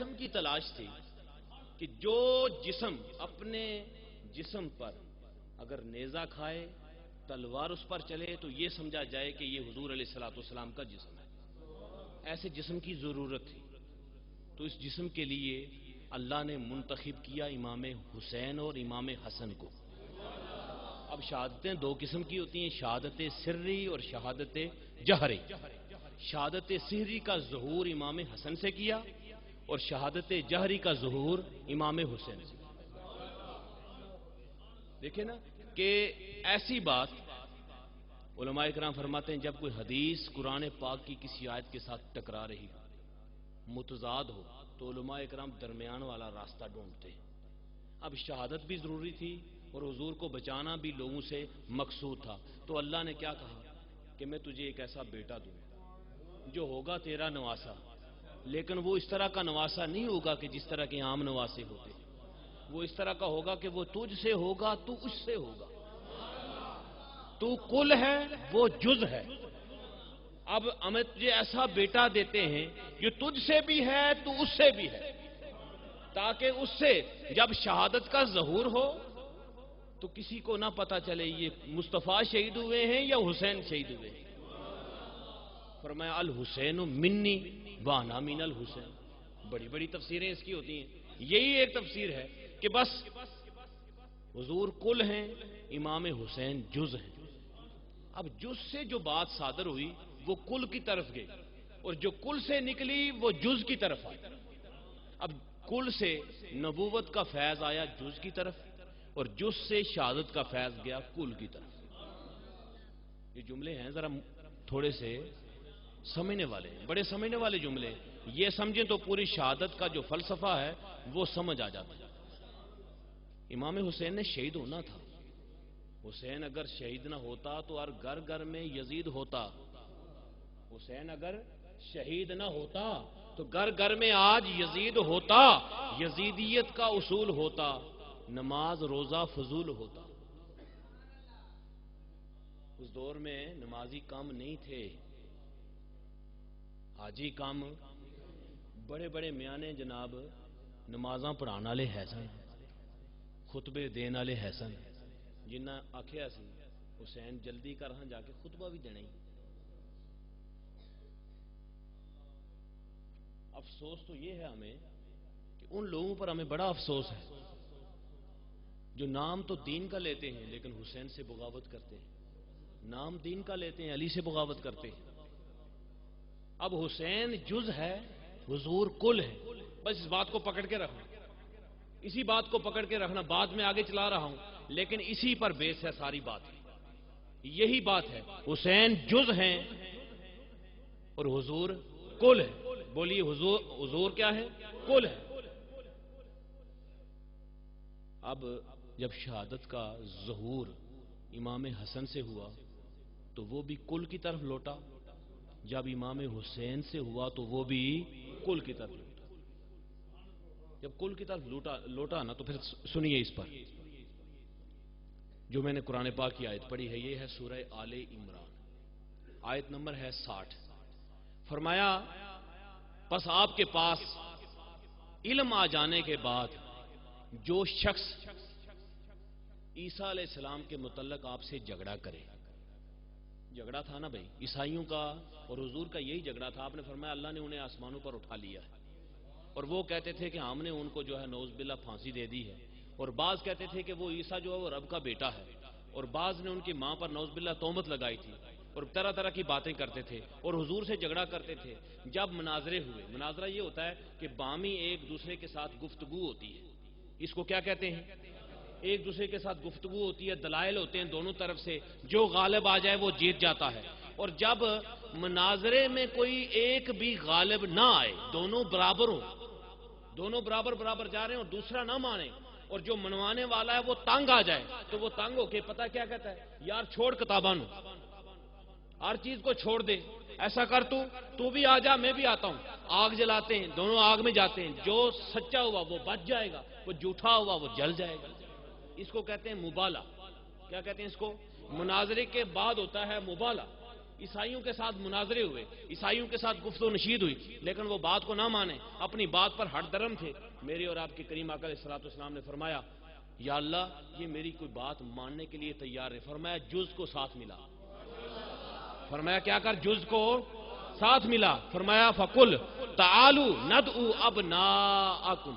جسم کی تلاش تھی کہ جو جسم اپنے جسم پر اگر نیزہ کھائے، تلوار اس پر چلے، تو یہ سمجھا جائے کہ یہ حضور علیہ الصلوۃ والسلام کا جسم ہے۔ ایسے جسم کی ضرورت تھی، تو اس جسم کے لیے اللہ نے منتخب کیا امام حسین اور امام حسن کو۔ اب شہادتیں دو قسم کی ہوتی ہیں، شہادت سری اور شہادت جہری۔ شہادت سری کا ظہور امام حسن سے کیا اور شہادت جہری کا ظہور امام حسین سے۔ دیکھیں نا کہ ایسی بات علماء کرام فرماتے ہیں جب کوئی حدیث قرآن پاک کی کسی آیت کے ساتھ ٹکرا رہی ہو، متضاد ہو، تو علماء کرام درمیان والا راستہ ڈھونڈتے ہیں۔ اب شہادت بھی ضروری تھی اور حضور کو بچانا بھی لوگوں سے مقصود تھا، تو اللہ نے کیا کہا کہ میں تجھے ایک ایسا بیٹا دوں جو ہوگا تیرا نواسا، لیکن وہ اس طرح کا نواسا نہیں ہوگا کہ جس طرح کے عام نواسے ہوتے، وہ اس طرح کا ہوگا کہ وہ تجھ سے ہوگا، تو اس سے ہوگا۔ تو کل ہے، وہ جز ہے۔ اب ہمیں تجھے ایسا بیٹا دیتے ہیں جو تجھ سے بھی ہے تو اس سے بھی ہے، تاکہ اس سے جب شہادت کا ظہور ہو تو کسی کو نہ پتا چلے یہ مصطفیٰ شہید ہوئے ہیں یا حسین شہید ہوئے ہیں۔ فرمایا الحسین منی وانا من الحسین۔ بڑی بڑی تفسیریں اس کی ہوتی ہیں، یہی ایک تفسیر ہے کہ بس حضور کل ہیں، امام حسین جز ہیں۔ اب جز سے جو بات صادر ہوئی وہ کل کی طرف گئی، اور جو کل سے نکلی وہ جز کی طرف آئی۔ اب کل سے نبوت کا فیض آیا جز کی طرف، اور جز سے شہادت کا فیض گیا کل کی طرف۔ یہ جملے ہیں ذرا تھوڑے سے سمجھنے والے ہیں، بڑے سمجھنے والے جملے، یہ سمجھیں تو پوری شہادت کا جو فلسفہ ہے وہ سمجھ آ جاتا ہے۔ امام حسین نے شہید ہونا تھا، حسین اگر شہید نہ ہوتا تو ہر گھر گھر میں یزید ہوتا۔ حسین اگر شہید نہ ہوتا تو گھر گھر میں آج یزید ہوتا، یزیدیت کا اصول ہوتا، نماز روزہ فضول ہوتا۔ اس دور میں نمازی کم نہیں تھے، حاجی کم، بڑے بڑے میانے جناب نمازاں پڑھان والے ہے سن، خطبے دین والے ہے سن، جنہ آخیا سی حسین جلدی کر ہاں جا کے خطبہ بھی دینا ہی۔ افسوس تو یہ ہے ہمیں کہ ان لوگوں پر ہمیں بڑا افسوس ہے جو نام تو دین کا لیتے ہیں لیکن حسین سے بغاوت کرتے ہیں، نام دین کا لیتے ہیں علی سے بغاوت کرتے ہیں۔ اب حسین جز ہے، حضور کل ہے، بس اس بات کو پکڑ کے رکھنا، اسی بات کو پکڑ کے رکھنا، بعد میں آگے چلا رہا ہوں لیکن اسی پر بیس ہے ساری بات، یہی بات ہے، حسین جز ہیں اور حضور کل ہے۔ بولیے حضور کیا ہے؟ کل ہے۔ اب جب شہادت کا ظہور امام حسن سے ہوا تو وہ بھی کل کی طرف لوٹا، جب امام حسین سے ہوا تو وہ بھی کل کی طرف لوٹا۔ جب کل کی طرف لوٹا نا تو پھر سنیے اس پر جو میں نے قرآن پاک کی آیت پڑھی ہے، یہ ہے سورہ آل عمران، آیت نمبر ہے 60۔ فرمایا پس آپ کے پاس علم آ جانے کے بعد جو شخص عیسیٰ علیہ السلام کے متعلق آپ سے جھگڑا کرے، جھگڑا تھا نا بھائی عیسائیوں کا اور حضور کا، یہی جھگڑا تھا۔ آپ نے فرمایا اللہ نے انہیں آسمانوں پر اٹھا لیا ہے، اور وہ کہتے تھے کہ ہم نے ان کو جو ہے نعوذ باللہ پھانسی دے دی ہے، اور بعض کہتے تھے کہ وہ عیسیٰ جو ہے وہ رب کا بیٹا ہے، اور بعض نے ان کی ماں پر نعوذ باللہ تہمت لگائی تھی، اور طرح طرح کی باتیں کرتے تھے اور حضور سے جھگڑا کرتے تھے۔ جب مناظرے ہوئے، مناظرہ یہ ہوتا ہے کہ بامی ایک دوسرے کے ساتھ گفتگو ہوتی ہے، اس کو کیا کہتے ہیں؟ ایک دوسرے کے ساتھ گفتگو ہوتی ہے، دلائل ہوتے ہیں دونوں طرف سے، جو غالب آ جائے وہ جیت جاتا ہے۔ اور جب مناظرے میں کوئی ایک بھی غالب نہ آئے، دونوں برابر ہوں، دونوں برابر جا رہے ہیں اور دوسرا نہ مانے، اور جو منوانے والا ہے وہ تنگ آ جائے، تو وہ تنگ ہو کے پتہ کیا کہتا ہے؟ یار چھوڑ کتاباں نو، ہر چیز کو چھوڑ دے، ایسا کر تو بھی آ جا میں بھی آتا ہوں، آگ جلاتے ہیں، دونوں آگ میں جاتے ہیں، جو سچا ہوا وہ بچ جائے گا، وہ جھوٹا ہوا وہ جل جائے گا۔ اس کو کہتے ہیں مبالہ۔ کیا کہتے ہیں اس کو؟ مناظرے کے بعد ہوتا ہے مبالہ، عیسائیوں کے ساتھ مناظرے ہوئے، عیسائیوں کے ساتھ گفت و نشید ہوئی، لیکن وہ بات کو نہ مانے، اپنی بات پر ہٹ درم تھے۔ میری اور آپ کے کریم آقا علیہ الصلوۃ والسلام نے فرمایا یا اللہ یہ میری کوئی بات ماننے کے لیے تیار ہے، فرمایا جز کو ساتھ ملا، فرمایا کیا کر، جز کو ساتھ ملا، فرمایا فقل تعالوا ندعو ابناءکم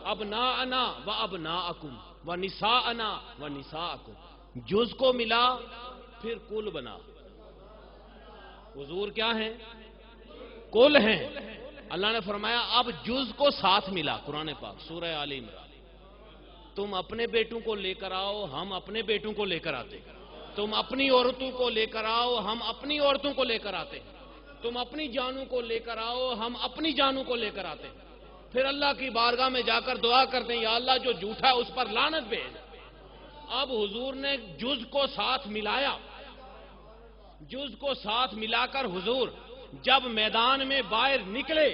ابناءنا و ابناءکم و نساءنا و نساءکم، جز کو ملا پھر کل بنا۔ حضور کیا ہیں؟ کل ہیں۔ اللہ نے فرمایا اب جز کو ساتھ ملا، قرآن پاک سورہ آل عمران، تم اپنے بیٹوں کو لے کر آؤ، ہم اپنے بیٹوں کو لے کر آتے، تم اپنی عورتوں کو لے کر آؤ، ہم اپنی عورتوں کو لے کر آتے، تم اپنی جانوں کو لے کر آؤ، ہم اپنی جانوں کو لے کر آتے، پھر اللہ کی بارگاہ میں جا کر دعا کرتے ہیں یا اللہ جو جھوٹا ہے اس پر لعنت بھیج۔ اب حضور نے جز کو ساتھ ملایا، جز کو ساتھ ملا کر حضور جب میدان میں باہر نکلے،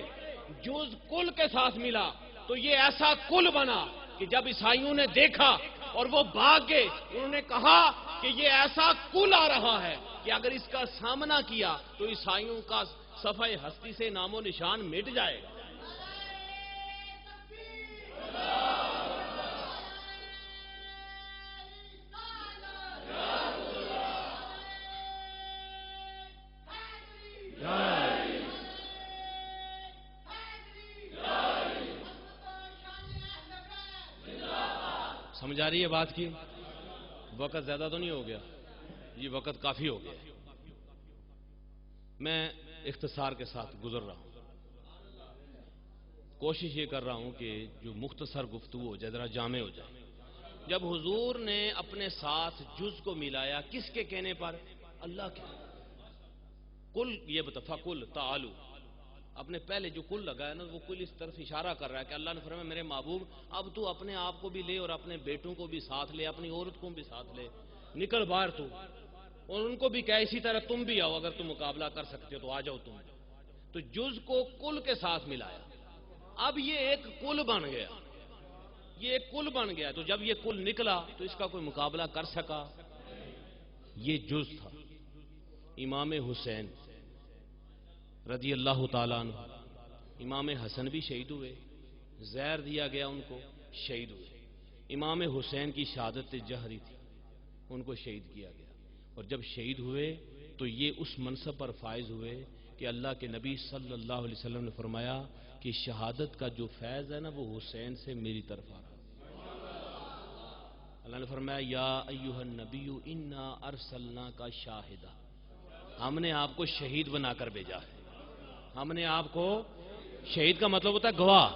جز کل کے ساتھ ملا تو یہ ایسا کل بنا کہ جب عیسائیوں نے دیکھا اور وہ بھاگ گئے، انہوں نے کہا کہ یہ ایسا کل آ رہا ہے کہ اگر اس کا سامنا کیا تو عیسائیوں کا صفحہ ہستی سے نام و نشان مٹ جائے گا۔ سمجھ آ رہی ہے بات کی؟ وقت زیادہ تو نہیں ہو گیا؟ یہ وقت کافی ہو گیا، میں اختصار کے ساتھ گزر رہا ہوں، کوشش یہ کر رہا ہوں کہ جو مختصر گفتگو ہو جائے ذرا جامع ہو جائے۔ جب حضور نے اپنے ساتھ جز کو ملایا کس کے کہنے پر؟ اللہ کے۔ کل یہ بتا کل تعالو، اپنے پہلے جو کل لگا ہے نا وہ کل اس طرف اشارہ کر رہا ہے کہ اللہ نے فرمایا میرے محبوب اب تو اپنے آپ کو بھی لے اور اپنے بیٹوں کو بھی ساتھ لے، اپنی عورت کو بھی ساتھ لے، نکل باہر تو، اور ان کو بھی کہا اسی طرح تم بھی آؤ، اگر تم مقابلہ کر سکتے ہو تو آ جاؤ تم۔ تو جز کو کل کے ساتھ ملایا، اب یہ ایک کل بن گیا، یہ ایک کل بن گیا، تو جب یہ کل نکلا تو اس کا کوئی مقابلہ کر سکا؟ یہ جز تھا۔ امام حسین رضی اللہ تعالیٰ عنہ، امام حسن بھی شہید ہوئے، زہر دیا گیا ان کو، شہید ہوئے۔ امام حسین کی شہادت جہری تھی، ان کو شہید کیا گیا، اور جب شہید ہوئے تو یہ اس منصب پر فائز ہوئے کہ اللہ کے نبی صلی اللہ علیہ وسلم نے فرمایا کہ شہادت کا جو فیض ہے نا وہ حسین سے میری طرف آ رہا۔ اللہ نے فرمایا یا ایھا النبی انا ارسلناک شاہدا، ہم نے آپ کو شہید بنا کر بھیجا ہے، ہم نے آپ کو، شہید کا مطلب ہوتا ہے گواہ،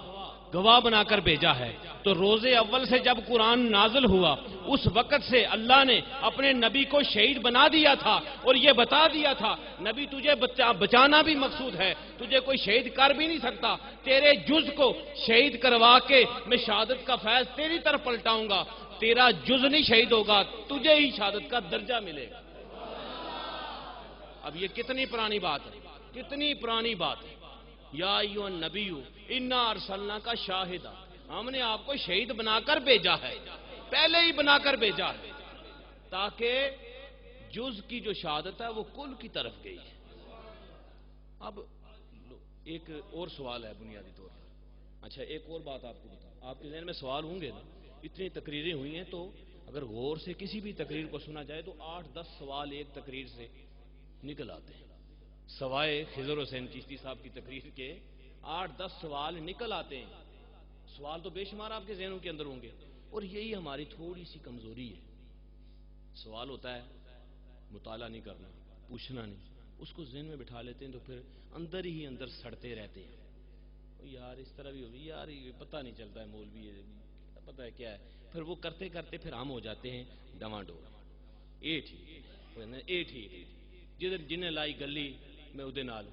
گواہ بنا کر بھیجا ہے۔ تو روز اول سے جب قرآن نازل ہوا اس وقت سے اللہ نے اپنے نبی کو شہید بنا دیا تھا اور یہ بتا دیا تھا نبی تجھے بچانا بھی مقصود ہے، تجھے کوئی شہید کر بھی نہیں سکتا، تیرے جز کو شہید کروا کے میں شہادت کا فیض تیری طرف پلٹاؤں گا، تیرا جز نہیں شہید ہوگا، تجھے ہی شہادت کا درجہ ملے گا۔ اب یہ کتنی پرانی بات ہے، کتنی پرانی بات ہے۔ یا ایھا النبی انا ارسلناک شاہدا، ہم نے آپ کو شہید بنا کر بھیجا ہے، پہلے ہی بنا کر بھیجا ہے، تاکہ جز کی جو شہادت ہے وہ کل کی طرف گئی ہے۔ اب ایک اور سوال ہے بنیادی طور پر، اچھا ایک اور بات آپ کو بتا، آپ کے ذہن میں سوال ہوں گے نا، اتنی تقریریں ہوئی ہیں تو اگر غور سے کسی بھی تقریر کو سنا جائے تو 8-10 سوال ایک تقریر سے نکل آتے ہیں، سوائے خضر حسین چشتی صاحب کی تقریر کے 8-10 سوال نکل آتے ہیں۔ سوال تو بے شمار آپ کے ذہنوں کے اندر ہوں گے، اور یہی ہماری تھوڑی سی کمزوری ہے، سوال ہوتا ہے مطالعہ نہیں کرنا، پوچھنا نہیں، اس کو ذہن میں بٹھا لیتے ہیں تو پھر اندر ہی اندر سڑتے رہتے ہیں، یار اس طرح بھی ہوگی، یار یہ پتہ نہیں چلتا ہے مولوی پتہ ہے کیا ہے، پھر وہ کرتے کرتے پھر ہم ہو جاتے ہیں ڈواں ڈول، اے ٹھیک جدھر جنہیں لائی گلی میں ادھر نال،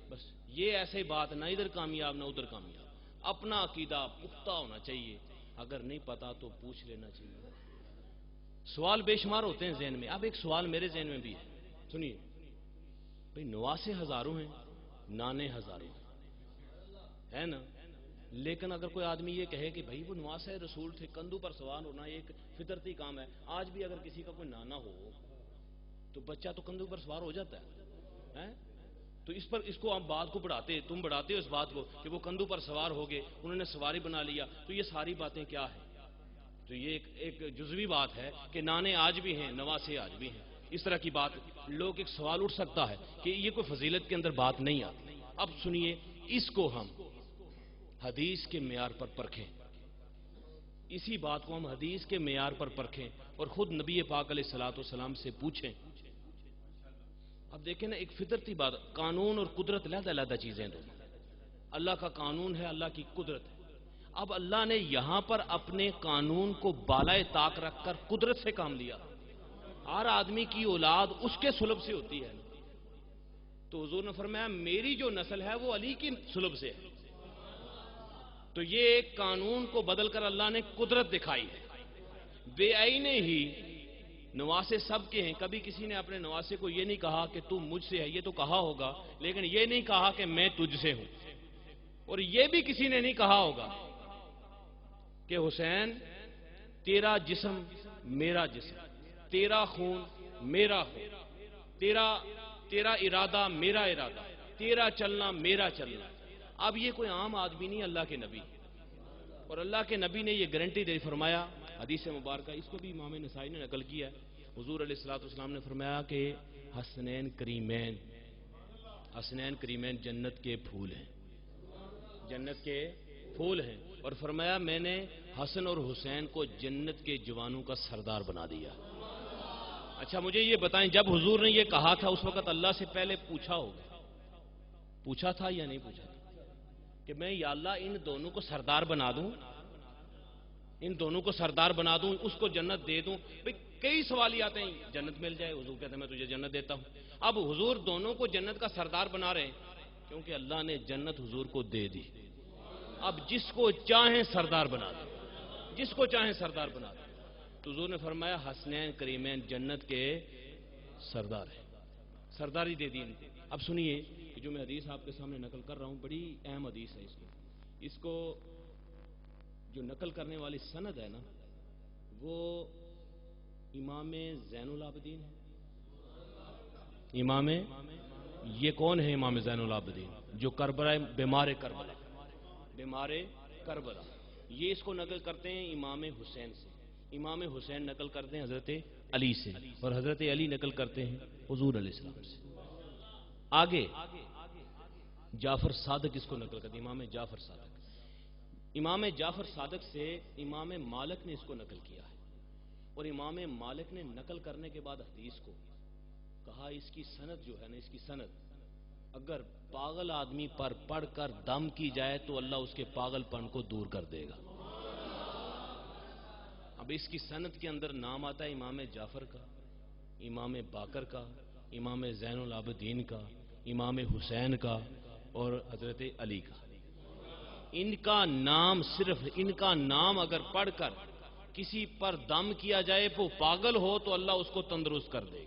بس یہ ایسے بات نہ ادھر کامیاب نہ ادھر کامیاب، اپنا عقیدہ پختہ ہونا چاہیے، اگر نہیں پتا تو پوچھ لینا چاہیے۔ سوال بے شمار ہوتے ہیں ذہن میں، اب ایک سوال میرے ذہن میں بھی ہے، سنیے بھئی، نواسے ہزاروں ہیں، نانے ہزاروں ہیں، ہے نا، لیکن اگر کوئی آدمی یہ کہے کہ بھئی وہ نواسے رسول تھے، کندھوں پر سوار ہونا ایک فطرتی کام ہے، آج بھی اگر کسی کا کوئی نانا ہو تو بچہ تو کندھے پر سوار ہو جاتا ہے. تو اس کو آپ بات کو تم بڑھاتے ہو اس بات کو کہ وہ کندھوں پر سوار ہو گئے, انہوں نے سواری بنا لیا. تو یہ ساری باتیں کیا ہیں؟ تو یہ ایک جزوی بات ہے کہ نانے آج بھی ہیں, نواسے آج بھی ہیں. اس طرح کی بات لوگ ایک سوال اٹھ سکتا ہے کہ یہ کوئی فضیلت کے اندر بات نہیں آتی. اب سنیے, اس کو ہم حدیث کے معیار پر پرکھیں, اسی بات کو ہم حدیث کے معیار پر پرکھیں اور خود نبی پاک علیہ الصلوۃ والسلام سے پوچھیں. اب دیکھیں نا, ایک فطرتی بات, قانون اور قدرت علیحدہ علیحدہ چیزیں دونوں. اللہ کا قانون ہے, اللہ کی قدرت ہے. اب اللہ نے یہاں پر اپنے قانون کو بالائے طاق رکھ کر قدرت سے کام لیا. ہر آدمی کی اولاد اس کے سلب سے ہوتی ہے. تو حضور نے فرمایا میری جو نسل ہے وہ علی کی سلب سے ہے. تو یہ ایک قانون کو بدل کر اللہ نے قدرت دکھائی ہے. بے آئینے ہی نواسے سب کے ہیں. کبھی کسی نے اپنے نواسے کو یہ نہیں کہا کہ تم مجھ سے ہے, یہ تو کہا ہوگا, لیکن یہ نہیں کہا کہ میں تجھ سے ہوں. اور یہ بھی کسی نے نہیں کہا ہوگا کہ حسین تیرا جسم میرا جسم, تیرا خون میرا خون, تیرا ارادہ میرا ارادہ, تیرا چلنا میرا چلنا. اب یہ کوئی عام آدمی نہیں, اللہ کے نبی. اور اللہ کے نبی نے یہ گارنٹی دے فرمایا حدیث مبارکہ, اس کو بھی امام نسائی نے نقل کیا ہے. حضور علیہ الصلوۃ والسلام نے فرمایا کہ حسنین کریمین جنت کے پھول ہیں, جنت کے پھول ہیں. اور فرمایا میں نے حسن اور حسین کو جنت کے جوانوں کا سردار بنا دیا. اچھا مجھے یہ بتائیں, جب حضور نے یہ کہا تھا اس وقت اللہ سے پہلے پوچھا تھا یا نہیں پوچھا تھا کہ میں یا اللہ ان دونوں کو سردار بنا دوں, اس کو جنت دے دوں؟ بھئی کئی سوال آتے ہیں, جنت مل جائے, حضور کہتے ہیں میں تجھے جنت دیتا ہوں. اب حضور دونوں کو جنت کا سردار بنا رہے ہیں کیونکہ اللہ نے جنت حضور کو دے دی. اب جس کو چاہیں سردار بنا دیں, تو حضور نے فرمایا حسنین کریمین جنت کے سردار ہیں, سرداری دے دی ان کو. اب سنیے کہ جو میں حدیث آپ کے سامنے نقل کر رہا ہوں بڑی اہم حدیث ہے. اس کو جو نقل کرنے والی سند ہے نا وہ امام زین العابدین ہے. یہ کون ہے امام زین العابدین؟ جو بیمار کربلا, یہ اس کو نقل کرتے ہیں امام حسین سے. امام حسین نقل کرتے ہیں حضرت علی سے, اور حضرت علی نقل کرتے ہیں حضور علیہ السلام سے. آگے جعفر صادق اس کو نقل کرتے ہیں, امام جعفر صادق سے امام مالک نے اس کو نقل کیا ہے. اور امام مالک نے نقل کرنے کے بعد حدیث کو کہا اس کی سند جو ہے نا, اس کی سند اگر پاگل آدمی پر پڑھ کر دم کی جائے تو اللہ اس کے پاگل پن کو دور کر دے گا. اب اس کی سند کے اندر نام آتا ہے امام جعفر کا, امام باقر کا, امام زین العابدین کا, امام حسین کا اور حضرت علی کا. ان کا نام اگر پڑھ کر کسی پر دم کیا جائے وہ پاگل ہو تو اللہ اس کو تندرست کر دے گا.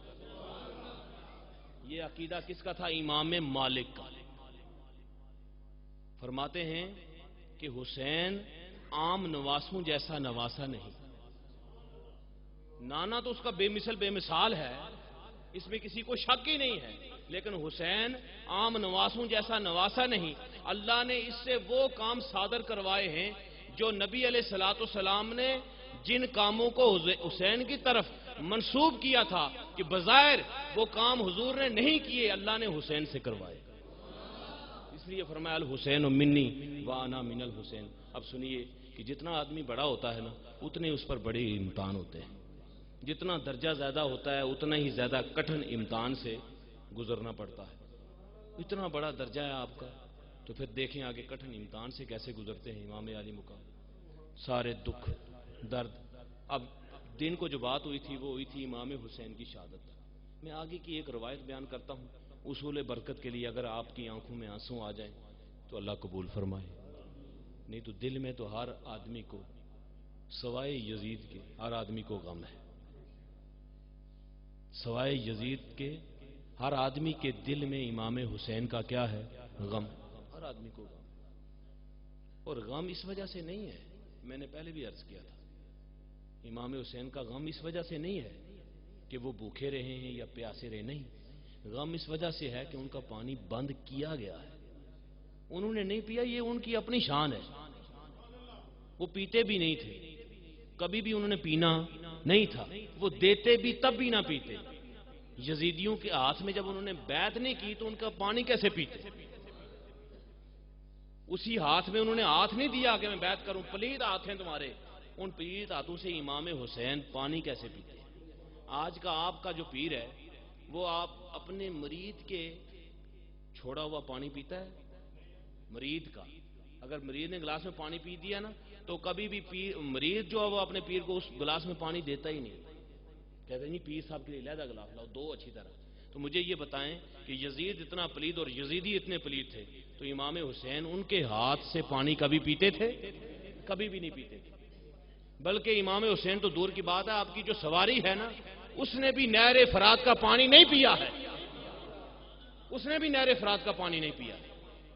یہ عقیدہ کس کا تھا؟ امام مالک کا. فرماتے ہیں کہ حسین عام نواسوں جیسا نواسا نہیں, نانا تو اس کا بے مثال ہے, اس میں کسی کو شک ہی نہیں ہے, لیکن حسین عام نواسوں جیسا نواسا نہیں. اللہ نے اس سے وہ کام صادر کروائے ہیں جو نبی علیہ الصلوۃ والسلام نے جن کاموں کو حسین کی طرف منسوب کیا تھا کہ بظاہر وہ کام حضور نے نہیں کیے, اللہ نے حسین سے کروائے. اس لیے فرمایا الحسین منی وانا من الحسین. اب سنیے کہ جتنا آدمی بڑا ہوتا ہے نا اتنے اس پر بڑے امتحان ہوتے ہیں, جتنا درجہ زیادہ ہوتا ہے اتنا ہی زیادہ کٹھن امتحان سے گزرنا پڑتا ہے. اتنا بڑا درجہ ہے آپ کا تو پھر دیکھیں آگے کٹھن امتحان سے کیسے گزرتے ہیں امام علی مقام. سارے دکھ درد. اب دن کو جو بات ہوئی تھی وہ ہوئی تھی امام حسین کی شہادت. میں آگے کی ایک روایت بیان کرتا ہوں اصول برکت کے لیے. اگر آپ کی آنکھوں میں آنسو آ جائیں تو اللہ قبول فرمائے, نہیں تو دل میں تو ہر آدمی کو سوائے یزید کے ہر آدمی کو غم ہے. سوائے یزید کے ہر آدمی کے دل میں امام حسین کا کیا ہے؟ غم. ہر آدمی کو غم. اور غم اس وجہ سے نہیں ہے, میں نے پہلے بھی عرض کیا تھا, امام حسین کا غم اس وجہ سے نہیں ہے کہ وہ بھوکے رہے ہیں یا پیاسے رہے، نہیں، غم اس وجہ سے ہے کہ ان کا پانی بند کیا گیا ہے، انہوں نے نہیں پیا، یہ ان کی اپنی شان ہے، وہ پیتے بھی نہیں تھے، کبھی بھی انہوں نے پینا نہیں تھا، وہ دیتے بھی تب بھی نہ پیتے، یزیدیوں کے ہاتھ میں جب انہوں نے بیعت نہیں کی تو ان کا پانی کیسے پیتے؟ اسی ہاتھ میں انہوں نے ہاتھ نہیں دیا کہ میں بیعت کروں، پلید ہاتھ ہیں تمہارے، ان پلید ہاتھوں سے امام حسین پانی کیسے پیتے؟ آج کا آپ کا جو پیر ہے وہ آپ اپنے مرید کے چھوڑا ہوا پانی پیتا ہے، مرید کا، اگر مرید نے گلاس میں پانی پی دیا نا تو کبھی بھی مرید جو ہے وہ اپنے پیر کو اس گلاس میں پانی دیتا ہی نہیں، کہتے ہیں نہیں پیر صاحب کے لیے علیحدہ گلاس لاؤ، دو اچھی طرح۔ تو مجھے یہ بتائیں کہ یزید اتنا پلید اور یزیدی اتنے پلید تھے تو امام حسین ان کے ہاتھ سے پانی کبھی پیتے تھے؟ کبھی بھی نہیں پیتے تھے، بلکہ امام حسین تو دور کی بات ہے، آپ کی جو سواری ہے نا اس نے بھی نہر فرات کا پانی نہیں پیا ہے، اس نے بھی نہر فرات کا پانی نہیں پیا،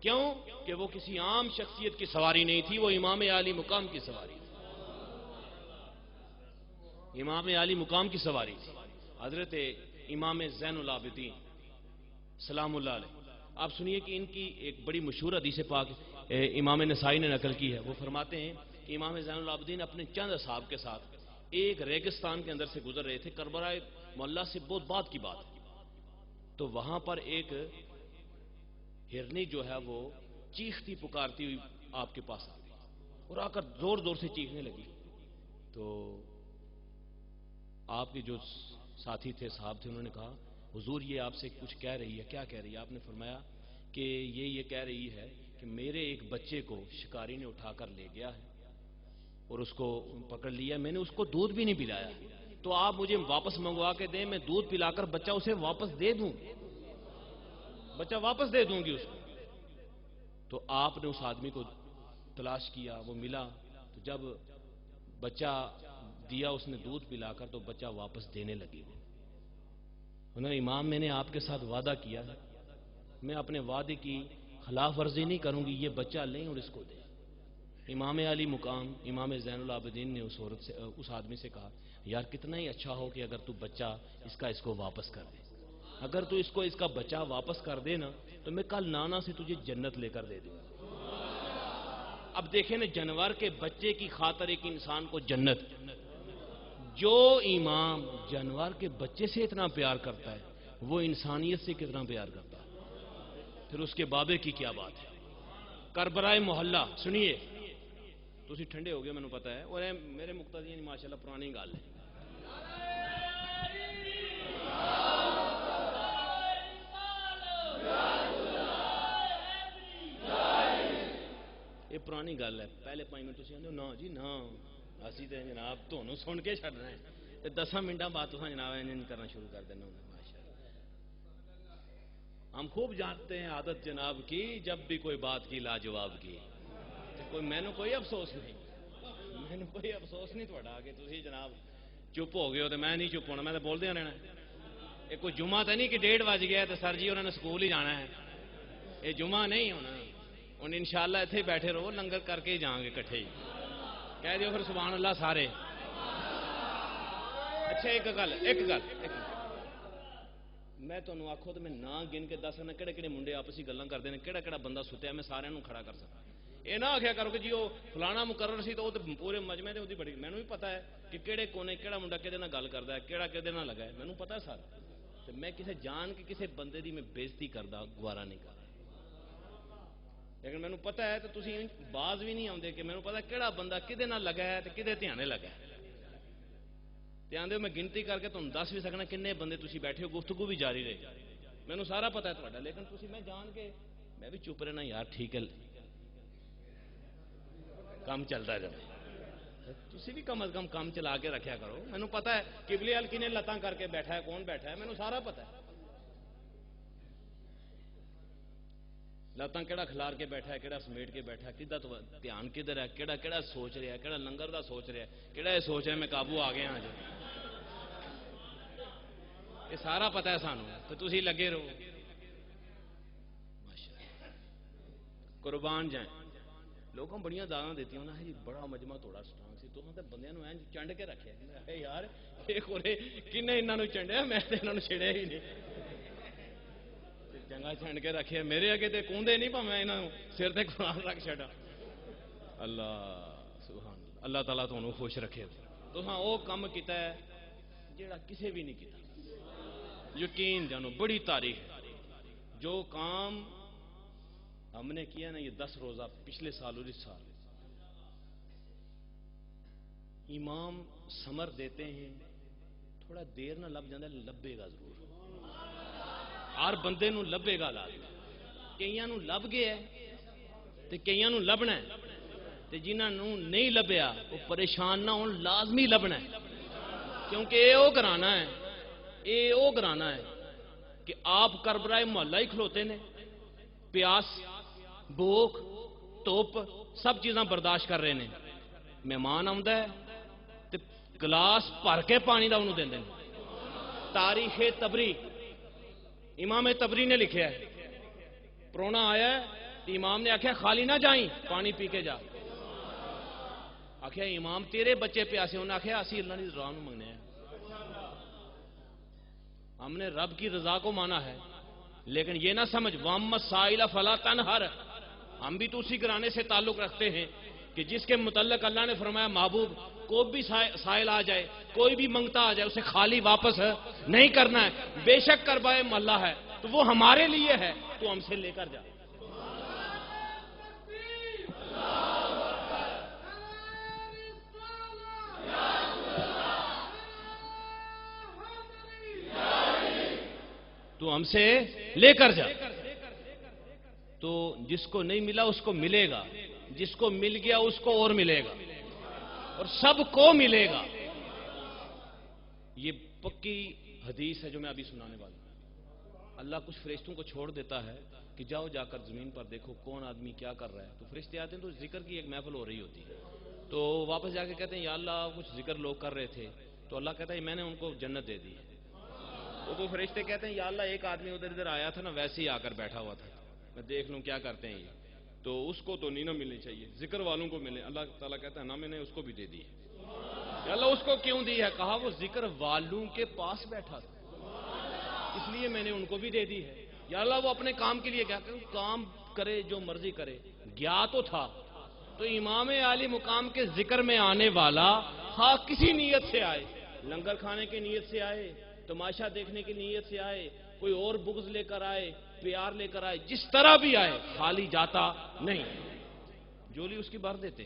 کیوں کہ وہ کسی عام شخصیت کی سواری نہیں تھی، وہ امام عالی مقام کی سواری تھی، امام عالی مقام کی سواری تھی، حضرت امام زین العابدین سلام اللہ علیہ۔ آپ سنیے کہ ان کی ایک بڑی مشہور حدیث پاک امام نسائی نے نقل کی ہے، وہ فرماتے ہیں کہ امام زین العابدین اپنے چند اصحاب کے ساتھ ایک ریگستان کے اندر سے گزر رہے تھے، کربلا محلہ سے بہت بعد کی بات، تو وہاں پر ایک ہرنی جو ہے وہ چیختی پکارتی ہوئی آپ کے پاس آ گئی اور آ کر زور زور سے چیخنے لگی، تو آپ کے جو ساتھی تھے، صاحب تھے، انہوں نے کہا حضور یہ آپ سے کچھ کہہ رہی ہے، کیا کہہ رہی ہے؟ آپ نے فرمایا کہ یہ کہہ رہی ہے کہ میرے ایک بچے کو شکاری نے اٹھا کر لے گیا ہے اور اس کو پکڑ لیا، میں نے اس کو دودھ بھی نہیں پلایا، تو آپ مجھے واپس منگوا کے دیں، میں دودھ پلا کر بچہ اسے واپس دے دوں، بچہ واپس دے دوں گی اس کو۔ تو آپ نے اس آدمی کو تلاش کیا، وہ ملا، تو جب بچہ دیا اس نے دودھ پلا کر تو بچہ واپس دینے لگی، انہوں نے امام میں نے آپ کے ساتھ وعدہ کیا ہے، میں اپنے وعدے کی خلاف ورزی نہیں کروں گی، یہ بچہ لیں اور اس کو دیں۔ امام علی مقام امام زین العابدین نے اس آدمی سے کہا یار کتنا ہی اچھا ہو کہ اگر تو بچہ اس کو واپس کر دے، اگر تو اس کا بچہ واپس کر دے نا تو میں کل نانا سے تجھے جنت لے کر دے دوں گا۔ اب دیکھیں نا، جانور کے بچے کی خاطر ایک انسان کو جنت، جو امام جانور کے بچے سے اتنا پیار کرتا ہے وہ انسانیت سے کتنا پیار کرتا ہے، پھر اس کے بابے کی کیا بات ہے۔ کربلا محلہ سنیے، تسی ٹھنڈے ہو گئے مینوں پتا ہے، اور میرے مقتدی ماشاءاللہ پرانی گل ہے، یہ پرانی گل ہے، پہلے 5 منٹ تسی آندے نا جی نا اسی تے جناب تھانوں سن کے چھڈنا ہے تے 10 منٹاں بعد تساں جناب انج کرنا شروع کر دینا ہوں۔ ماشاءاللہ ہم خوب جانتے ہیں عادت جناب کی، جب بھی کوئی بات کی لاجواب کی، مینوں کوئی افسوس نہیں، مینوں کوئی افسوس نہیں تھوڑا کہ تسی جناب چپ ہو گئے ہو تے میں نہیں چپ ہونا، میں تو بولدے رہنا۔ یہ کوئی جمعہ تو نہیں کہ 1:30 بج گیا تو سر جی انہوں نے سکول ہی جانا ہے، یہ جمعہ نہیں ہونا، ہوں انشاءاللہ اتنے بیٹھے رہو، لنگر کر کے ہی جاؤں گے کٹھے ہی، کہہ دیو پھر سبحان اللہ سارے۔ اچھا ایک گل میں تمہیں آخو تو میں نہ گن کے دس سکنا کہڑے کہڑے منڈے آپس ہی گلاں کرتے ہیں، کہڑا کہڑا بندہ ستیا، میں سارے کھڑا کر سکتا، یہ نہ آخیا کرو کہ جی وہ فلانا مقرر سی تو وہ پورے مجمے سے بڑی، مینوں بھی پتا ہے کہ کہڑے کونے کہڑا منڈا کہدے نال گل کرتا ہے، کہڑا کہدے نال لگا ہے، مینوں پتا ہے سارا، تو میں کسے جان کے کسے بندے دی میں بےزتی کردا گوارا نہیں کردا، لیکن مینوں پتا ہے تو تسی باز بھی نہیں آتے کہ مینوں پتا ہے کہڑا بندہ کدے نال لگا ہے تو کدے دھیانے لگا ہے، تے آندے میں گنتی کر کے تمہیں دس بھی سکنا کنے بندے تسی بیٹھے ہو، گفتگو بھی جاری رہے، مینوں سارا پتا ہے تہاڈا، لیکن تسی میں جان کے میں بھی چپ رہنا یار ٹھیک ہے کام چلتا ہے، جب تسی بھی کم از کم کام چلا کے رکھیا کرو، مینوں پتا ہے قبلے ال کنے لتاں کر کے بیٹھا ہے، کون بیٹھا ہے، مینوں سارا پتا ہے، لتاں کیڑا کھلار کے بیٹھا ہے، کیڑا سمیٹ کے بیٹھا ہے، کدھر تو دھیان کدھر ہے، کیڑا کیڑا سوچ رہا ہے، کیڑا لنگر دا سوچ رہا ہے، کیڑا یہ سوچ رہا ہے میں قابو آ گیا ہاں جی، یہ سارا پتا ہے سانوں، تو تسی لگے رہو، قربان جائیں۔ لوگوں بڑیاں دانا دیتی ہوں نا جی بڑا مجمع تھوڑا سٹرانگ سی تو بندیاں نوں این چنڈ کے رکھیا اے یار یہ کورے کنے انہاں نوں چنڈیا میں تے انہاں نوں چھڑیا ہی نہیں چنگا چنڈ کے رکھیا میرے اگے تے کوندے نہیں پاویں انہاں نوں سر تے قرآن رکھ چھڈا اللہ سبحان اللہ اللہ تعالیٰ تانوں خوش رکھے تساں او کم کیتا ہے جیڑا کسے بھی نہیں کیتا یقین جانو بڑی تاریخ ہے جو کام ہم نے کیا نا یہ 10 روزہ پچھلے سال اور اس سال امام سمر دیتے ہیں تھوڑا دیر نہ لب جاندہ لبے گا ضرور ہر بندے نو لبے گا لازم کئیاں نو لب گیا ہے تے کئیاں نو لبنا ہے تے جنہاں نو نہیں لبیا وہ پریشان نہ ہون لازمی لبنا ہے کیونکہ اے او گرانا ہے کہ آپ کربلائے محلہ ہی کھلوتے نے پیاس بھوک توپ سب چیزاں برداشت کر رہے ہیں مہمان آمدا ہے تے گلاس بھر کے پانی دا انہوں دیندے ہیں تاریخ تبری امام تبری نے لکھیا ہے پرونا آیا ہے تو امام نے آکھیا خالی نہ جائیں پانی پی کے جا آکھیا امام تیرے بچے پیاسے انہوں نے آکھیا اسی اللہ نے رضا نو منگنے ہیں ہم نے رب کی رضا کو مانا ہے لیکن یہ نہ سمجھ وَأَمَّا السَّائِلَ فَلَا تَنْهَرْ ہم بھی تو اسی گرانے سے تعلق رکھتے ہیں کہ جس کے متعلق اللہ نے فرمایا محبوب کوئی بھی سائل آ جائے کوئی بھی منگتا آ جائے اسے خالی واپس نہیں کرنا ہے بے شک کربائے محلہ ہے تو وہ ہمارے لیے ہے تو ہم سے لے کر جا تو ہم سے لے کر جا تو جس کو نہیں ملا اس کو ملے گا جس کو مل گیا اس کو اور ملے گا اور سب کو ملے گا یہ پکی حدیث ہے جو میں ابھی سنانے والا ہوں اللہ کچھ فرشتوں کو چھوڑ دیتا ہے کہ جاؤ جا کر زمین پر دیکھو کون آدمی کیا کر رہا ہے تو فرشتے آتے ہیں تو ذکر کی ایک محفل ہو رہی ہوتی ہے تو واپس جا کے کہتے ہیں یا اللہ کچھ ذکر لوگ کر رہے تھے تو اللہ کہتا ہے میں نے ان کو جنت دے دی تو فرشتے کہتے ہیں یا اللہ ایک آدمی ادھر ادھر آیا تھا نا ویسے ہی آ کر بیٹھا ہوا تھا میں دیکھ لوں کیا کرتے ہیں یہ تو اس کو تو نہیں نہ ملنی چاہیے ذکر والوں کو ملے اللہ تعالیٰ کہتا ہے نا میں نے اس کو بھی دے دی یا اللہ اس کو کیوں دی ہے کہا وہ ذکر والوں کے پاس بیٹھا تھا اس لیے میں نے ان کو بھی دے دی ہے یا اللہ وہ اپنے کام کے لیے کیا کہ کام کرے جو مرضی کرے گیا تو تھا تو امام عالی مقام کے ذکر میں آنے والا ہاں کسی نیت سے آئے لنگر کھانے کی نیت سے آئے تماشا دیکھنے کی نیت سے آئے کوئی اور بغض لے کر آئے پیار لے کر آئے جس طرح بھی آئے خالی جاتا نہیں جولی اس کی بھر دیتے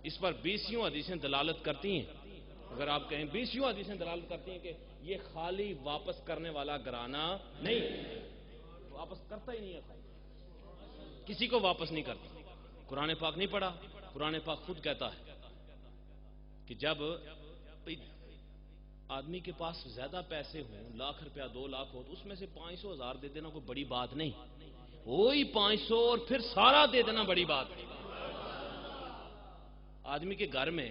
اس پر 20 حدیثیں دلالت کرتی ہیں اگر آپ کہیں 20 حدیثیں دلالت کرتی ہیں کہ یہ خالی واپس کرنے والا گرانا نہیں واپس کرتا ہی نہیں ہے کسی کو واپس نہیں کرتا قرآن پاک نہیں پڑھا قرآن پاک خود کہتا ہے کہ جب آدمی کے پاس زیادہ پیسے ہوں لاکھ روپیہ 2 لاکھ ہو تو اس میں سے 500,000 دے دینا کوئی بڑی بات نہیں وہی 500 اور پھر سارا دے دینا بڑی بات نہیں آدمی کے گھر میں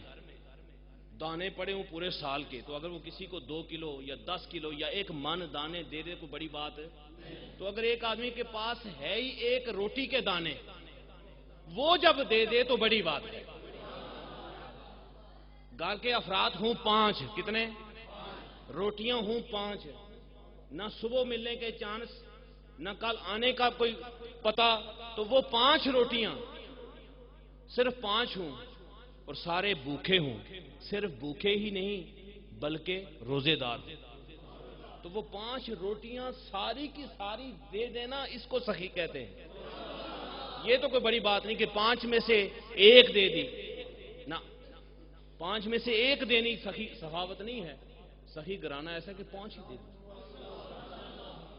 دانے پڑے ہوں پورے سال کے تو اگر وہ کسی کو 2 کلو یا 10 کلو یا 1 من دانے دے دے کوئی بڑی بات ہے تو اگر ایک آدمی کے پاس ہے ہی 1 روٹی کے دانے وہ جب دے دے تو بڑی بات ہے گھر کے افراد ہوں 5 کتنے روٹیاں ہوں 5 نہ صبح ملنے کے چانس نہ کل آنے کا کوئی پتہ تو وہ 5 روٹیاں صرف 5 ہوں اور سارے بھوکے ہوں صرف بھوکے ہی نہیں بلکہ روزے دار تو وہ 5 روٹیاں ساری کی ساری دے دینا اس کو سخی کہتے ہیں یہ تو کوئی بڑی بات نہیں کہ 5 میں سے 1 دے دی نہ 5 میں سے 1 دینی سخاوت نہیں ہے صحیح گرانا ایسا کہ 5 ہی دے دی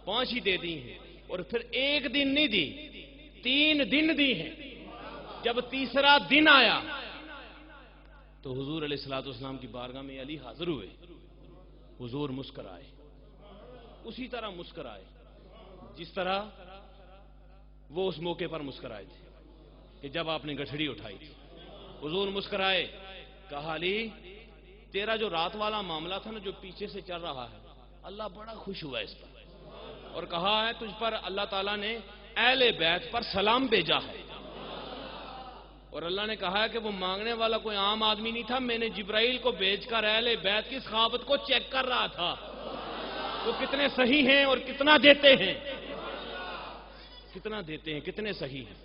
5 ہی دے دی ہیں اور پھر 1 دن نہیں دی 3 دن دی ہیں جب تیسرا دن آیا تو حضور علیہ الصلوۃ والسلام کی بارگاہ میں علی حاضر ہوئے حضور مسکرائے اسی طرح مسکرائے جس طرح وہ اس موقع پر مسکرائے تھے کہ جب آپ نے گٹھڑی اٹھائی تھی حضور مسکرائے کہا علی تیرا جو رات والا معاملہ تھا نا جو پیچھے سے چل رہا ہے اللہ بڑا خوش ہوا اس پر اور کہا ہے تجھ پر اللہ تعالیٰ نے اہل بیت پر سلام بھیجا ہے اور اللہ نے کہا ہے کہ وہ مانگنے والا کوئی عام آدمی نہیں تھا، میں نے جبرائیل کو بھیج کر اہل بیت کی صحابت کو چیک کر رہا تھا وہ کتنے صحیح ہیں اور کتنا دیتے ہیں، کتنے صحیح ہیں۔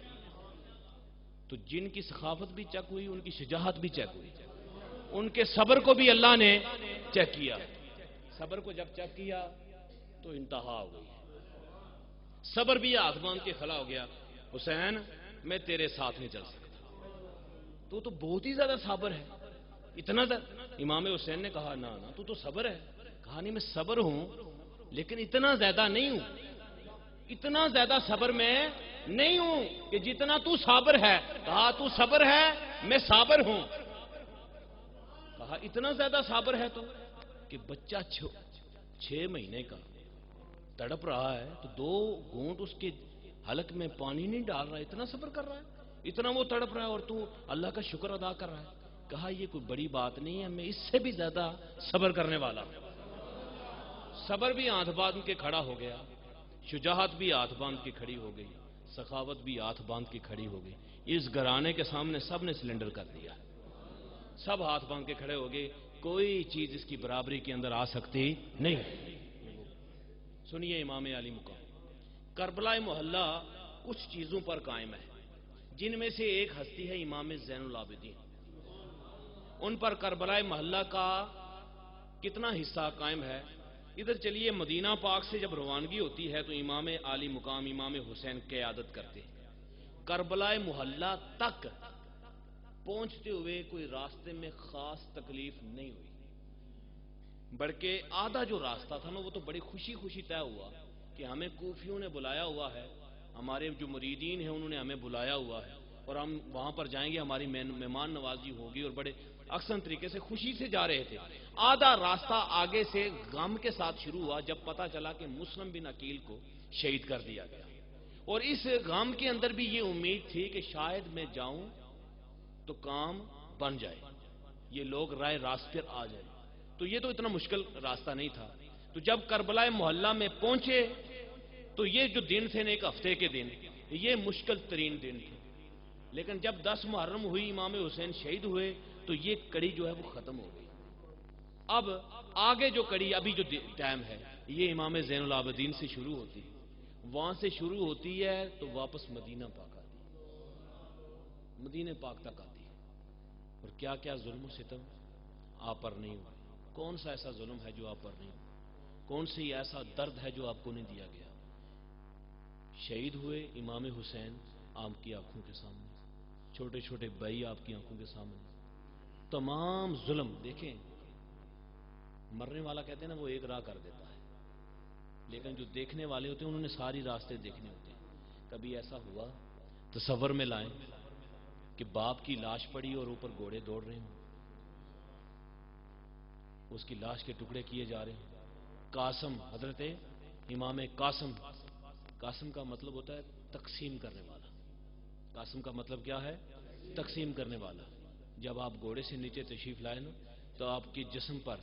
تو جن کی سخاوت بھی چیک ہوئی، ان کی شجاعت بھی چیک ہوئی، ان کے صبر کو بھی اللہ نے چیک کیا۔ صبر کو جب چیک کیا تو انتہا ہو گئی، صبر بھی ہاتھ باندھ کے کھڑا ہو گیا، حسین میں تیرے ساتھ نہیں چل سکتا، تو بہت ہی زیادہ صابر ہے، اتنا امام حسین نے کہا نا تو صبر ہے، کہا نہیں میں صبر ہوں لیکن اتنا زیادہ نہیں ہوں، اتنا زیادہ صبر میں نہیں ہوں کہ جتنا تو صابر ہے۔ کہا تو صبر ہے، میں صابر ہوں۔ کہا اتنا زیادہ صابر ہے تو کہ بچہ 6 مہینے کا تڑپ رہا ہے تو 2 گھونٹ اس کے حلق میں پانی نہیں ڈال رہا، اتنا صبر کر رہا ہے، اتنا وہ تڑپ رہا ہے اور تو اللہ کا شکر ادا کر رہا ہے۔ کہا یہ کوئی بڑی بات نہیں ہے، میں اس سے بھی زیادہ صبر کرنے والا ہوں۔ صبر بھی ہاتھ باندھ کے کھڑا ہو گیا، شجاعت بھی ہاتھ باندھ کے کھڑی ہو گئی، سخاوت بھی ہاتھ باندھ کے کھڑی ہو گئی۔ اس گھرانے کے سامنے سب نے سلنڈر کر دیا، سب ہاتھ باندھ کے کھڑے ہو گئے، کوئی چیز اس کی برابری کے اندر آ سکتی نہیں۔ سنیے امام علی مقام، کربلا محلہ کچھ چیزوں پر قائم ہے، جن میں سے ایک ہستی ہے امام زین العابدین۔ ان پر کربلا محلہ کا کتنا حصہ قائم ہے؟ ادھر چلیے، مدینہ پاک سے جب روانگی ہوتی ہے تو امام علی مقام امام حسین قیادت کرتے ہیں، کربلا محلہ تک پہنچتے ہوئے کوئی راستے میں خاص تکلیف نہیں ہوئی، بلکہ آدھا جو راستہ تھا نا وہ تو بڑی خوشی خوشی طے ہوا کہ ہمیں کوفیوں نے بلایا ہوا ہے، ہمارے جو مریدین ہیں انہوں نے ہمیں بلایا ہوا ہے اور ہم وہاں پر جائیں گے، ہماری مہمان نوازی ہوگی، اور بڑے احسن طریقے سے خوشی سے جا رہے تھے۔ آدھا راستہ آگے سے غم کے ساتھ شروع ہوا جب پتہ چلا کہ مسلم بن عقیل کو شہید کر دیا گیا، اور اس غم کے اندر بھی یہ امید تھی کہ شاید میں جاؤں تو کام بن جائے، یہ لوگ رائے راست پر آ جائیں، تو یہ تو اتنا مشکل راستہ نہیں تھا۔ تو جب کربلا محلہ میں پہنچے تو یہ جو دن تھے نا، ایک ہفتے کے دن، یہ مشکل ترین دن تھے، لیکن جب 10 محرم ہوئی، امام حسین شہید ہوئے، تو یہ کڑی جو ہے وہ ختم ہو گئی۔ اب آگے جو کڑی، ابھی جو ٹائم ہے، یہ امام زین العابدین سے شروع ہوتی ہے، وہاں سے شروع ہوتی ہے تو واپس مدینہ پاک آتی ہے، مدینہ پاک تک آتی ہے، اور کیا کیا ظلم و ستم آپ پر نہیں ہوئے، کون سا ایسا ظلم ہے جو آپ پر نہیں ہوا، کون سی ایسا درد ہے جو آپ کو نہیں دیا گیا۔ شہید ہوئے امام حسین آپ کی آنکھوں کے سامنے، چھوٹے چھوٹے بھائی آپ کی آنکھوں کے سامنے، تمام ظلم دیکھیں۔ مرنے والا کہتے ہیں نا وہ ایک راہ کر دیتا ہے، لیکن جو دیکھنے والے ہوتے ہیں انہوں نے ساری راستے دیکھنے ہوتے ہیں۔ کبھی ایسا ہوا تصور میں لائیں کہ باپ کی لاش پڑی اور اوپر گھوڑے دوڑ رہے ہوں، اس کی لاش کے ٹکڑے کیے جا رہے ہیں۔ قاسم، حضرت امام قاسم، قاسم کا مطلب ہوتا ہے تقسیم کرنے والا، قاسم کا مطلب کیا ہے؟ تقسیم کرنے والا۔ جب آپ گھوڑے سے نیچے تشریف لائے نا تو آپ کے جسم پر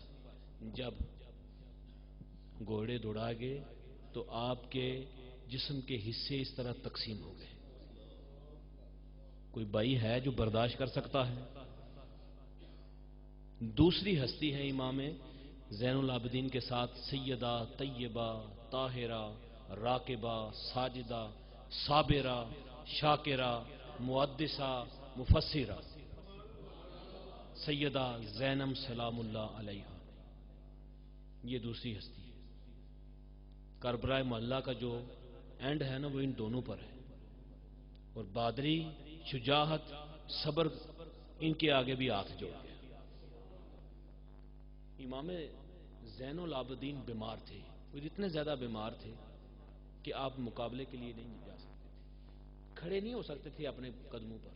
جب گھوڑے دوڑا گئے تو آپ کے جسم کے حصے اس طرح تقسیم ہو گئے۔ کوئی بھائی ہے جو برداشت کر سکتا ہے؟ دوسری ہستی ہے امام زین العابدین کے ساتھ سیدہ طیبہ طاہرہ راکبہ ساجدہ صابرہ شاکرہ محدثہ مفسرہ، سیدہ زینب سلام اللہ علیہا، یہ دوسری ہستی ہے۔ کربلا محلہ کا جو اینڈ ہے نا وہ ان دونوں پر ہے، اور بہادری، شجاعت، صبر ان کے آگے بھی ہاتھ جوڑ گیا۔ امام زین العابدین بیمار تھے، وہ اتنے زیادہ بیمار تھے کہ آپ مقابلے کے لیے نہیں جا سکتے تھے، کھڑے نہیں ہو سکتے تھے اپنے قدموں پر،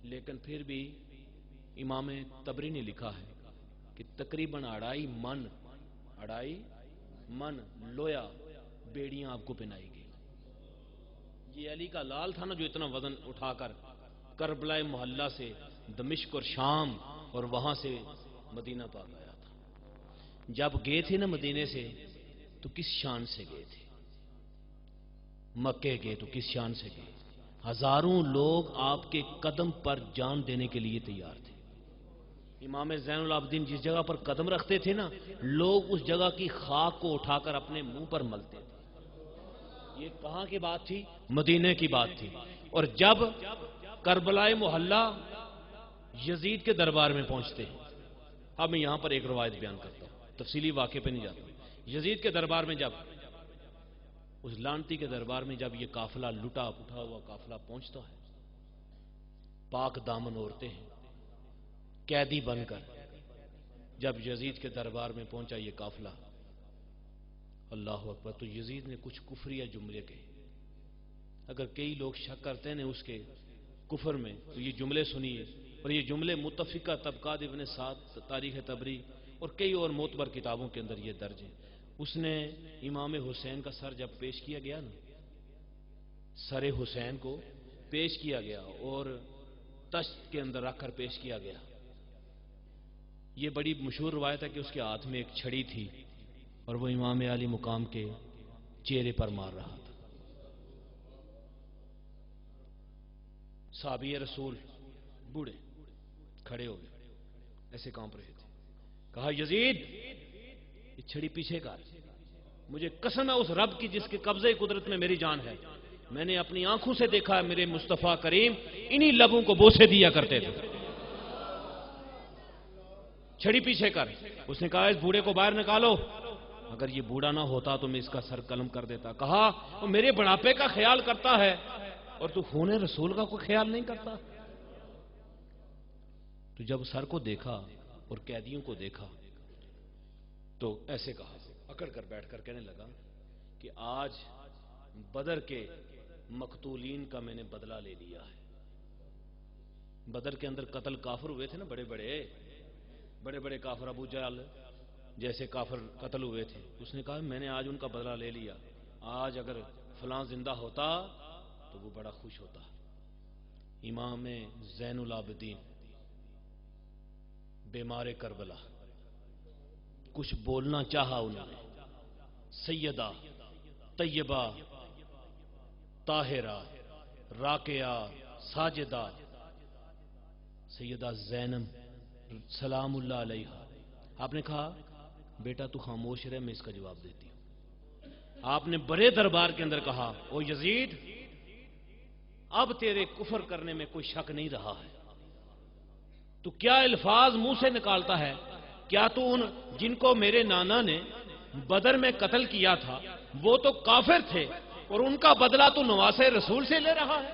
لیکن پھر بھی امام طبری نے لکھا ہے کہ تقریباً 2.5 من لویا بیڑیاں آپ کو پہنائی گئی۔ یہ علی کا لال تھا نا جو اتنا وزن اٹھا کر کربلا محلہ سے دمشق اور شام اور وہاں سے مدینہ پاک آیا تھا۔ جب گئے تھے نا مدینے سے تو کس شان سے گئے تھے، مکے گئے تو کس شان سے گئے، ہزاروں لوگ آپ کے قدم پر جان دینے کے لیے تیار تھے۔ امام زین العابدین جس جگہ پر قدم رکھتے تھے نا، لوگ اس جگہ کی خاک کو اٹھا کر اپنے منہ پر ملتے تھے۔ یہ کہاں کی بات تھی؟ مدینے کی بات تھی۔ اور جب کربلائے محلہ یزید کے دربار میں پہنچتے ہیں، اب میں یہاں پر ایک روایت بیان کرتا ہوں، تفصیلی واقعے پہ نہیں جاتا۔ یزید کے دربار میں جب اس لانتی کے دربار میں جب یہ قافلہ لٹا اٹھا ہوا قافلہ پہنچتا ہے، پاک دامن عورتیں ہیں قیدی بن کر، جب یزید کے دربار میں پہنچا یہ قافلہ، اللہ اکبر، تو یزید نے کچھ کفریہ جملے کہے۔ اگر کئی لوگ شک کرتے ہیں اس کے کفر میں تو یہ جملے سنیے، اور یہ جملے متفقہ طبقات ابن سعد، تاریخ طبری اور کئی اور معتبر کتابوں کے اندر یہ درج ہیں۔ اس نے امام حسین کا سر جب پیش کیا گیا نا، سر حسین کو پیش کیا گیا اور تشت کے اندر رکھ کر پیش کیا گیا، یہ بڑی مشہور روایت ہے کہ اس کے ہاتھ میں ایک چھڑی تھی اور وہ امام علی مقام کے چہرے پر مار رہا تھا۔ صحابی رسول بوڑھے کھڑے ہو گئے، ایسے کانپ رہے تھے، کہا یزید یہ چھڑی پیچھے کر، مجھے قسم ہے اس رب کی جس کے قبضے قدرت میں میری جان ہے، میں نے اپنی آنکھوں سے دیکھا ہے میرے مصطفیٰ کریم انہی لبوں کو بوسے دیا کرتے تھے۔ چھڑی پیچھے کر۔ اس نے کہا اس بوڑھے کو باہر نکالو، اگر یہ بوڑھا نہ ہوتا تو میں اس کا سر قلم کر دیتا۔ کہا وہ میرے بڑھاپے کا خیال کرتا ہے اور تو خون رسول کا کوئی خیال نہیں کرتا۔ تو جب سر کو دیکھا اور قیدیوں کو دیکھا تو ایسے کہا، اکڑ کر بیٹھ کر کہنے لگا کہ آج بدر کے مقتولین کا میں نے بدلہ لے لیا ہے۔ بدر کے اندر قتل کافر ہوئے تھے نا، بڑے بڑے کافر، ابو جہل جیسے کافر قتل ہوئے تھے۔ اس نے کہا میں نے آج ان کا بدلہ لے لیا، آج اگر فلاں زندہ ہوتا تو وہ بڑا خوش ہوتا۔ امام زین العابدین بیمار کربلا، کچھ بولنا چاہا انہوں نے، سیدہ طیبہ طاہرہ راکعہ ساجدہ سیدہ زینب سلام اللہ علیہا، آپ نے کہا بیٹا تو خاموش رہے، میں اس کا جواب دیتی ہوں۔ آپ نے بڑے دربار کے اندر کہا او یزید اب تیرے کفر کرنے میں کوئی شک نہیں رہا ہے، تو کیا الفاظ منہ سے نکالتا ہے؟ کیا تو ان جن کو میرے نانا نے بدر میں قتل کیا تھا وہ تو کافر تھے اور ان کا بدلہ تو نواسے رسول سے لے رہا ہے؟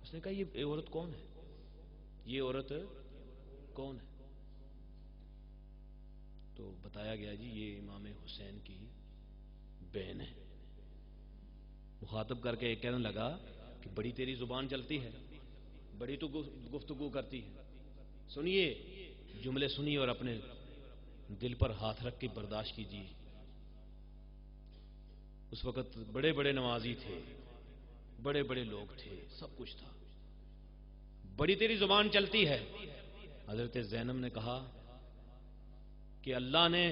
اس نے کہا یہ عورت کون ہے؟ یہ عورت کون ہے؟ تو بتایا گیا جی یہ امام حسین کی بہن ہے۔ مخاطب کر کے کہنے لگا کہ بڑی تیری زبان چلتی ہے، بڑی تو گفتگو کرتی ہے، سنیے جملے سنیے اور اپنے دل پر ہاتھ رکھ کے برداشت کیجیے۔ اس وقت بڑے بڑے نوازی تھے، بڑے بڑے لوگ تھے، سب کچھ تھا۔ بڑی تیری زبان چلتی ہے۔ حضرت زینب نے کہا کہ اللہ نے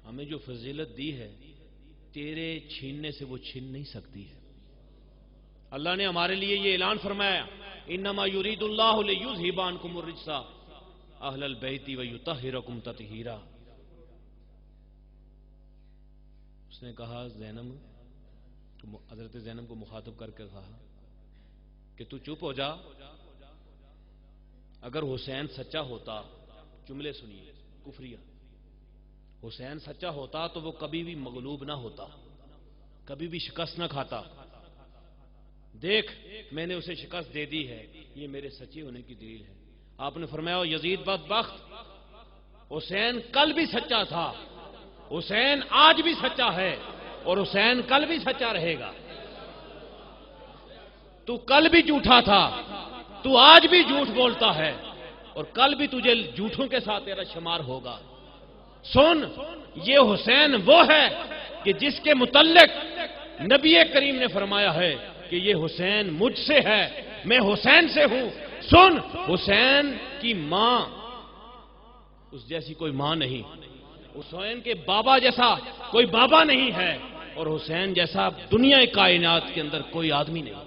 ہمیں جو فضیلت دی ہے تیرے چھیننے سے وہ چھین نہیں سکتی ہے۔ اللہ نے ہمارے لیے یہ اعلان فرمایا انما یرید اللہ لیذھب عنکم الرجس اہل البیت ویطہرکم تطہیرا۔ اس نے کہا زینب، حضرت زینب کو مخاطب کر کے کہا کہ تو چپ ہو جا، اگر حسین سچا ہوتا، جملے سنیے کفریہ، حسین سچا ہوتا تو وہ کبھی بھی مغلوب نہ ہوتا، کبھی بھی شکست نہ کھاتا۔ دیکھ میں نے اسے شکست دے دی ہے، یہ میرے سچے ہونے کی دلیل ہے۔ آپ نے فرمایا یزید بدبخت، حسین کل بھی سچا تھا، حسین آج بھی سچا ہے اور حسین کل بھی سچا رہے گا۔ تو کل بھی جھوٹا تھا، تو آج بھی جھوٹ بولتا ہے اور کل بھی تجھے جھوٹوں کے ساتھ تیرا شمار ہوگا۔ سن یہ حسین وہ ہے کہ جس کے متعلق نبی کریم نے فرمایا ہے کہ یہ حسین مجھ سے ہے، میں حسین سے ہوں۔ سن حسین کی ماں اس جیسی کوئی ماں نہیں، حسین کے بابا جیسا کوئی بابا نہیں ہے اور حسین جیسا دنیا کائنات کے اندر کوئی آدمی نہیں۔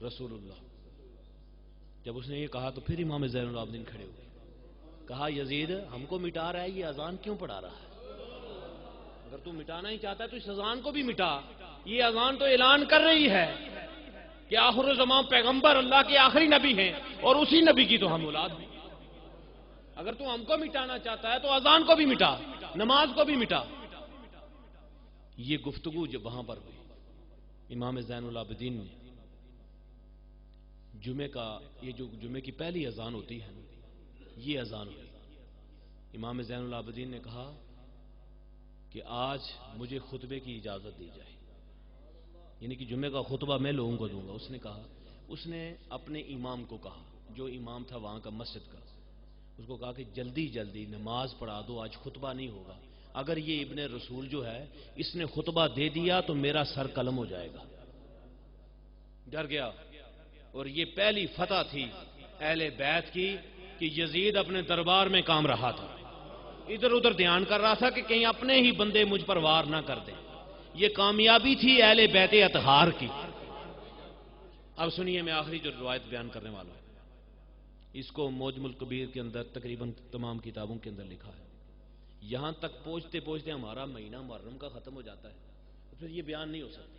رسول اللہ. جب اس نے یہ کہا تو پھر امام زین العابدین کھڑے ہوئے. کہا یزید ہم کو مٹا رہا ہے، یہ اذان کیوں پڑھا رہا ہے؟ اگر تو مٹانا ہی چاہتا ہے تو اس اذان کو بھی مٹا. یہ اذان تو اعلان کر رہی ہے کہ آخر الزمان پیغمبر اللہ کے آخری نبی ہیں اور اسی نبی کی تو ہم اولاد ہیں. اگر تو ہم کو مٹانا چاہتا ہے تو اذان کو بھی مٹا، نماز کو بھی مٹا. یہ گفتگو جب وہاں پر ہوئی، امام زین العابدین نے جمعے کا، یہ جو جمعے کی پہلی اذان ہوتی ہے یہ اذان ہوئی. امام زین العابدین نے کہا کہ آج مجھے خطبے کی اجازت دی جائے، یعنی کہ جمعے کا خطبہ میں لوگوں کو دوں گا. اس نے کہا، اس نے اپنے امام کو کہا، جو امام تھا وہاں کا مسجد کا، اس کو کہا کہ جلدی جلدی نماز پڑھا دو، آج خطبہ نہیں ہوگا. اگر یہ ابن رسول جو ہے اس نے خطبہ دے دیا تو میرا سر قلم ہو جائے گا. ڈر گیا. اور یہ پہلی فتح تھی اہل بیت کی کہ یزید اپنے دربار میں کام رہا تھا، ادھر ادھر دھیان کر رہا تھا کہ کہیں اپنے ہی بندے مجھ پر وار نہ کر دیں. یہ کامیابی تھی اہل بیت اطہار کی. اب سنیے، میں آخری جو روایت بیان کرنے والا ہوں، اس کو موجم الکبیر کے اندر تقریباً تمام کتابوں کے اندر لکھا ہے. یہاں تک پہنچتے پہنچتے ہمارا مہینہ محرم کا ختم ہو جاتا ہے، پھر یہ بیان نہیں ہو سکتا.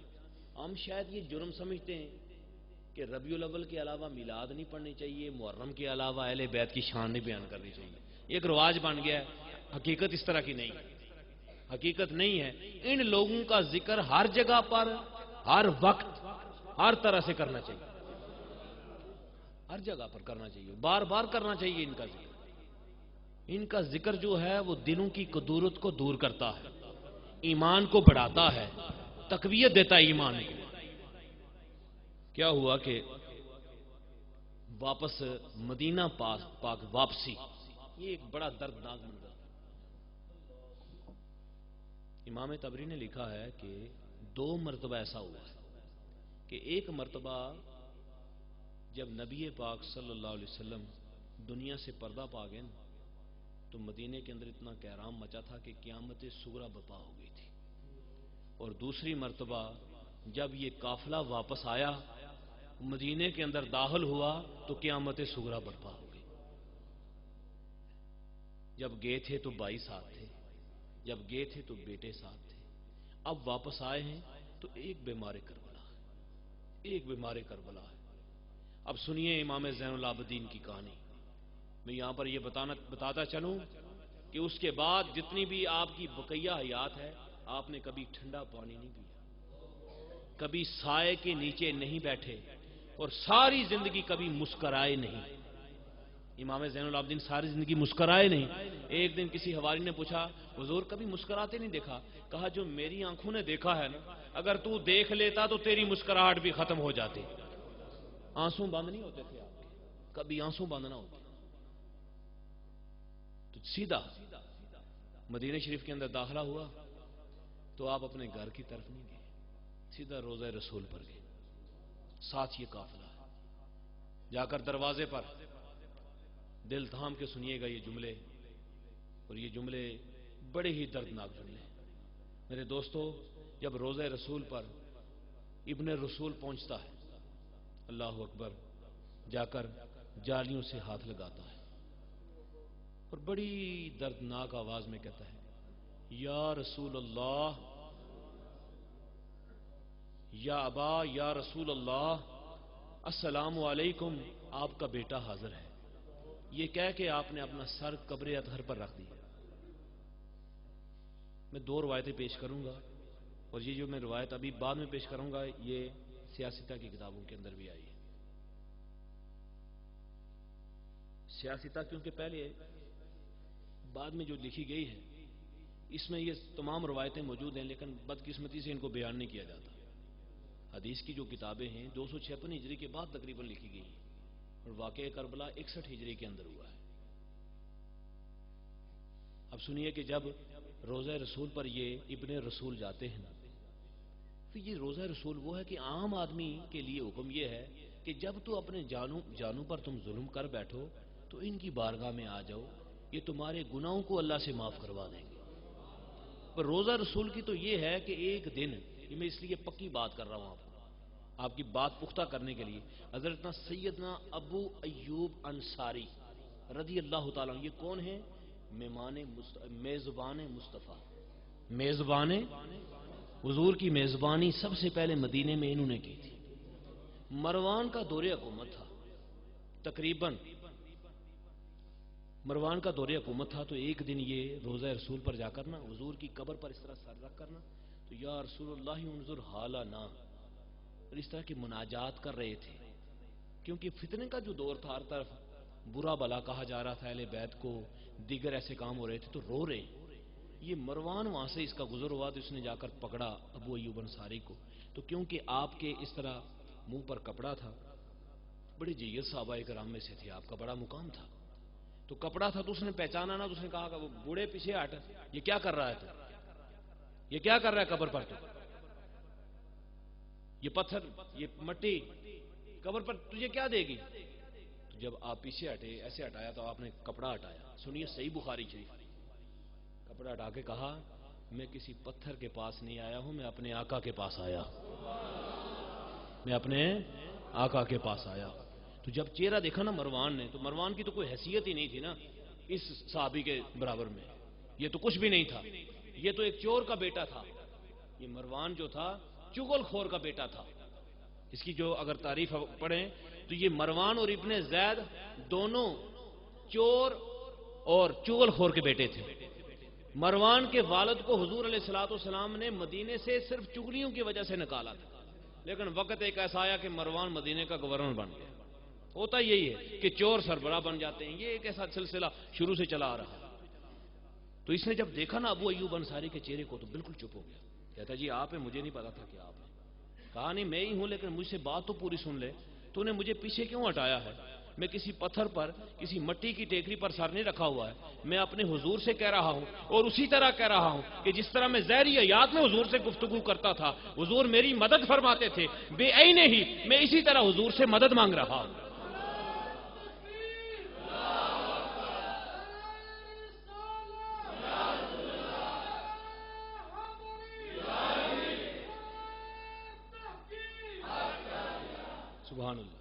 ہم شاید یہ جرم سمجھتے ہیں کہ ربیع الاول کے علاوہ میلاد نہیں پڑھنی چاہیے، محرم کے علاوہ اہل بیت کی شان نہیں بیان کرنی چاہیے. ایک رواج بن گیا ہے. حقیقت اس طرح کی نہیں ہے، حقیقت نہیں ہے. ان لوگوں کا ذکر ہر جگہ پر، ہر وقت، ہر طرح سے کرنا چاہیے، ہر جگہ پر کرنا چاہیے، بار بار کرنا چاہیے. ان کا ذکر، ان کا ذکر جو ہے وہ دلوں کی کدورت کو دور کرتا ہے، ایمان کو بڑھاتا ہے، تقویت دیتا ہے ایمان کو. کیا ہوا کہ واپس مدینہ پاک واپسی، یہ ایک بڑا دردناک منظر. امام طبری نے لکھا ہے کہ 2 مرتبہ ایسا ہوا ہے کہ ایک مرتبہ جب نبی پاک صلی اللہ علیہ وسلم دنیا سے پردہ پا گئے تو مدینے کے اندر اتنا کہرام مچا تھا کہ قیامت صغریٰ برپا ہو گئی تھی. اور دوسری مرتبہ جب یہ قافلہ واپس آیا، مدینے کے اندر داخل ہوا تو قیامت صغریٰ برپا ہو گئی. جب گئے تھے تو بھائی ساتھ تھے، جب گئے تھے تو بیٹے ساتھ تھے، اب واپس آئے ہیں تو ایک بیمار کربلا ہے، ایک بیمار کربلا ہے. اب سنیے امام زین العابدین کی کہانی. میں یہاں پر یہ بتاتا چلوں کہ اس کے بعد جتنی بھی آپ کی بقیہ حیات ہے، آپ نے کبھی ٹھنڈا پانی نہیں پیا، کبھی سائے کے نیچے نہیں بیٹھے، اور ساری زندگی کبھی مسکرائے نہیں. امام زین العابدین ساری زندگی مسکرائے نہیں. ایک دن کسی حواری نے پوچھا، حضور کبھی مسکراتے نہیں دیکھا؟ کہا جو میری آنکھوں نے دیکھا ہے نا، اگر تو دیکھ لیتا تو تیری مسکراہٹ بھی ختم ہو جاتی. آنسو بند نہیں ہوتے تھے آپ کے، کبھی آنسو بند نہ ہوتے. تو سیدھا مدینہ شریف کے اندر داخلہ ہوا تو آپ اپنے گھر کی طرف نہیں گئے، سیدھا روضہ رسول پر گئے، ساتھ یہ قافلہ. جا کر دروازے پر دل تھام کے سنیے گا یہ جملے، اور یہ جملے بڑے ہی دردناک جملے ہیں. میرے دوستو، جب روضہ رسول پر ابن رسول پہنچتا ہے، اللہ اکبر، جا کر جالیوں سے ہاتھ لگاتا ہے اور بڑی دردناک آواز میں کہتا ہے، یا رسول اللہ، یا ابا، یا رسول اللہ، السلام علیکم، آپ کا بیٹا حاضر ہے. یہ کہہ کے آپ نے اپنا سر قبر اطہر پر رکھ دیا. میں 2 روایتیں پیش کروں گا، اور یہ جو میں روایت ابھی بعد میں پیش کروں گا یہ سیاستہ کی کتابوں کے اندر بھی آئی ہے. سیاستہ کیونکہ پہلے بعد میں جو لکھی گئی ہے اس میں یہ تمام روایتیں موجود ہیں، لیکن بدقسمتی سے ان کو بیان نہیں کیا جاتا. حدیث کی جو کتابیں ہیں 256 ہجری کے بعد تقریباً لکھی گئی ہیں، اور واقعہ کربلا 61 ہجری کے اندر ہوا ہے. اب سنیے کہ جب روضہ رسول پر یہ ابن رسول جاتے ہیں تو یہ روضہ رسول وہ ہے کہ عام آدمی کے لیے حکم یہ ہے کہ جب تو اپنے جانوں پر تم ظلم کر بیٹھو تو ان کی بارگاہ میں آ جاؤ، یہ تمہارے گناہوں کو اللہ سے معاف کروا دیں گے. پر روضہ رسول کی تو یہ ہے کہ ایک دن، یہ میں اس لیے پکی بات کر رہا ہوں آپ کو، آپ کی بات پختہ کرنے کے لیے حضرت سیدنا ابو ایوب انصاری رضی اللہ تعالیٰ عنہ، یہ کون ہیں؟ میزبان مصطفیٰ، میزبان حضور کی میزبانی سب سے پہلے مدینے میں انہوں نے کی تھی۔ مروان کا دور حکومت تھا، تقریباً مروان کا دور حکومت تھا، تو ایک دن یہ روضہ رسول پر جا کر نا حضور کی قبر پر اس طرح سر رکھ کرنا، تو یا رسول اللہ انظر حالنا، اور اس طرح کی مناجات کر رہے تھے، کیونکہ فتنے کا جو دور تھا، ہر طرف برا بلا کہا جا رہا تھا اہل بیت کو، دیگر ایسے کام ہو رہے تھے، تو رو رہے ہیں۔ یہ مروان وہاں سے اس کا گزر ہوا تو اس نے جا کر پکڑا ابو ایوب انصاری کو، تو کیونکہ آپ کے اس طرح منہ پر کپڑا تھا، بڑی جیت صحابہ کرام میں سے تھے، آپ کا بڑا مقام تھا، تو کپڑا تھا تو اس نے پہچانا نہ، تو اس نے کہا کہ وہ بوڑھے پیچھے ہٹ، یہ کیا کر رہا ہے تو، یہ کیا کر رہا ہے قبر پر تو، یہ پتھر یہ مٹی قبر پر تجھے کیا دے گی؟ تو جب آپ پیچھے ہٹے، ایسے ہٹایا تو آپ نے کپڑا ہٹایا، سنیے صحیح بخاری شریف، کپڑا ہٹا کے کہا میں کسی پتھر کے پاس نہیں آیا ہوں، میں اپنے آقا کے پاس آیا، میں اپنے آقا کے پاس آیا۔ تو جب چہرہ دیکھا نا مروان نے، تو مروان کی تو کوئی حیثیت ہی نہیں تھی نا اس صحابی کے برابر میں، یہ تو کچھ بھی نہیں تھا، یہ تو ایک چور کا بیٹا تھا، یہ مروان جو تھا چغل خور کا بیٹا تھا۔ اس کی جو اگر تعریف پڑھیں تو یہ مروان اور ابن زید دونوں چور اور چغل خور کے بیٹے تھے۔ مروان کے والد کو حضور علیہ الصلوۃ والسلام نے مدینے سے صرف چغلیوں کی وجہ سے نکالا تھا، لیکن وقت ایک ایسا آیا کہ مروان مدینے کا گورنر بن گیا۔ ہوتا یہی ہے کہ چور سربراہ بن جاتے ہیں، یہ ایک ایسا سلسلہ شروع سے چلا آ رہا ہے۔ تو اس نے جب دیکھا نا ابو ایوب انصاری کے چہرے کو تو بالکل چپ ہو گیا، کہتا جی آپ ہیں، مجھے نہیں پتا تھا کہ آپ ہیں۔ کہا نہیں میں ہی ہوں، لیکن مجھ سے بات تو پوری سن لے، تو نے مجھے پیچھے کیوں ہٹایا ہے؟ میں کسی پتھر پر، کسی مٹی کی ٹیکری پر سر نہیں رکھا ہوا ہے، میں اپنے حضور سے کہہ رہا ہوں، اور اسی طرح کہہ رہا ہوں کہ جس طرح میں ظاہری حیات میں حضور سے گفتگو کرتا تھا، حضور میری مدد فرماتے تھے، بے عین ہی میں اسی طرح حضور سے مدد مانگ رہا ہوں۔ سبحان اللہ،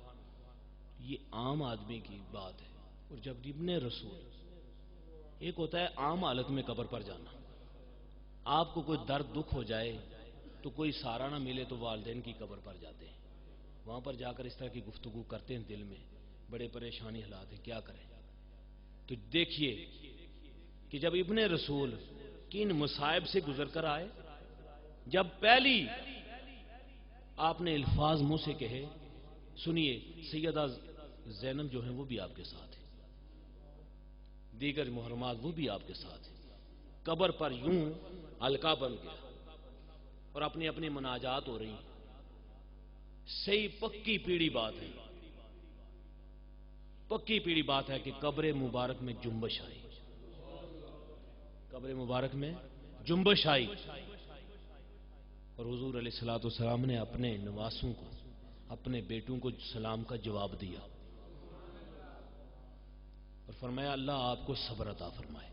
یہ عام آدمی کی بات ہے، اور جب ابن رسول، ایک ہوتا ہے عام حالت میں قبر پر جانا، آپ کو کوئی درد دکھ ہو جائے تو کوئی سہارا نہ ملے تو والدین کی قبر پر جاتے ہیں، وہاں پر جا کر اس طرح کی گفتگو کرتے ہیں، دل میں بڑے پریشانی حالات ہیں، کیا کریں؟ تو دیکھیے کہ جب ابن رسول کن مصائب سے گزر کر آئے، جب پہلی آپ نے الفاظ منہ سے کہے، سنیے سیدہ زینب جو ہیں وہ بھی آپ کے ساتھ ہیں، دیگر محرمات وہ بھی آپ کے ساتھ ہیں، قبر پر یوں حلقہ بن گیا اور اپنی اپنی مناجات ہو رہی ہیں، صحیح پکی پیڑی بات ہے، پکی پیڑی بات ہے کہ قبر مبارک میں جنبش آئی، قبر مبارک میں جنبش آئی، اور حضور علیہ الصلوۃ والسلام نے اپنے نواسوں کو، اپنے بیٹوں کو سلام کا جواب دیا اور فرمایا اللہ آپ کو صبر عطا فرمائے۔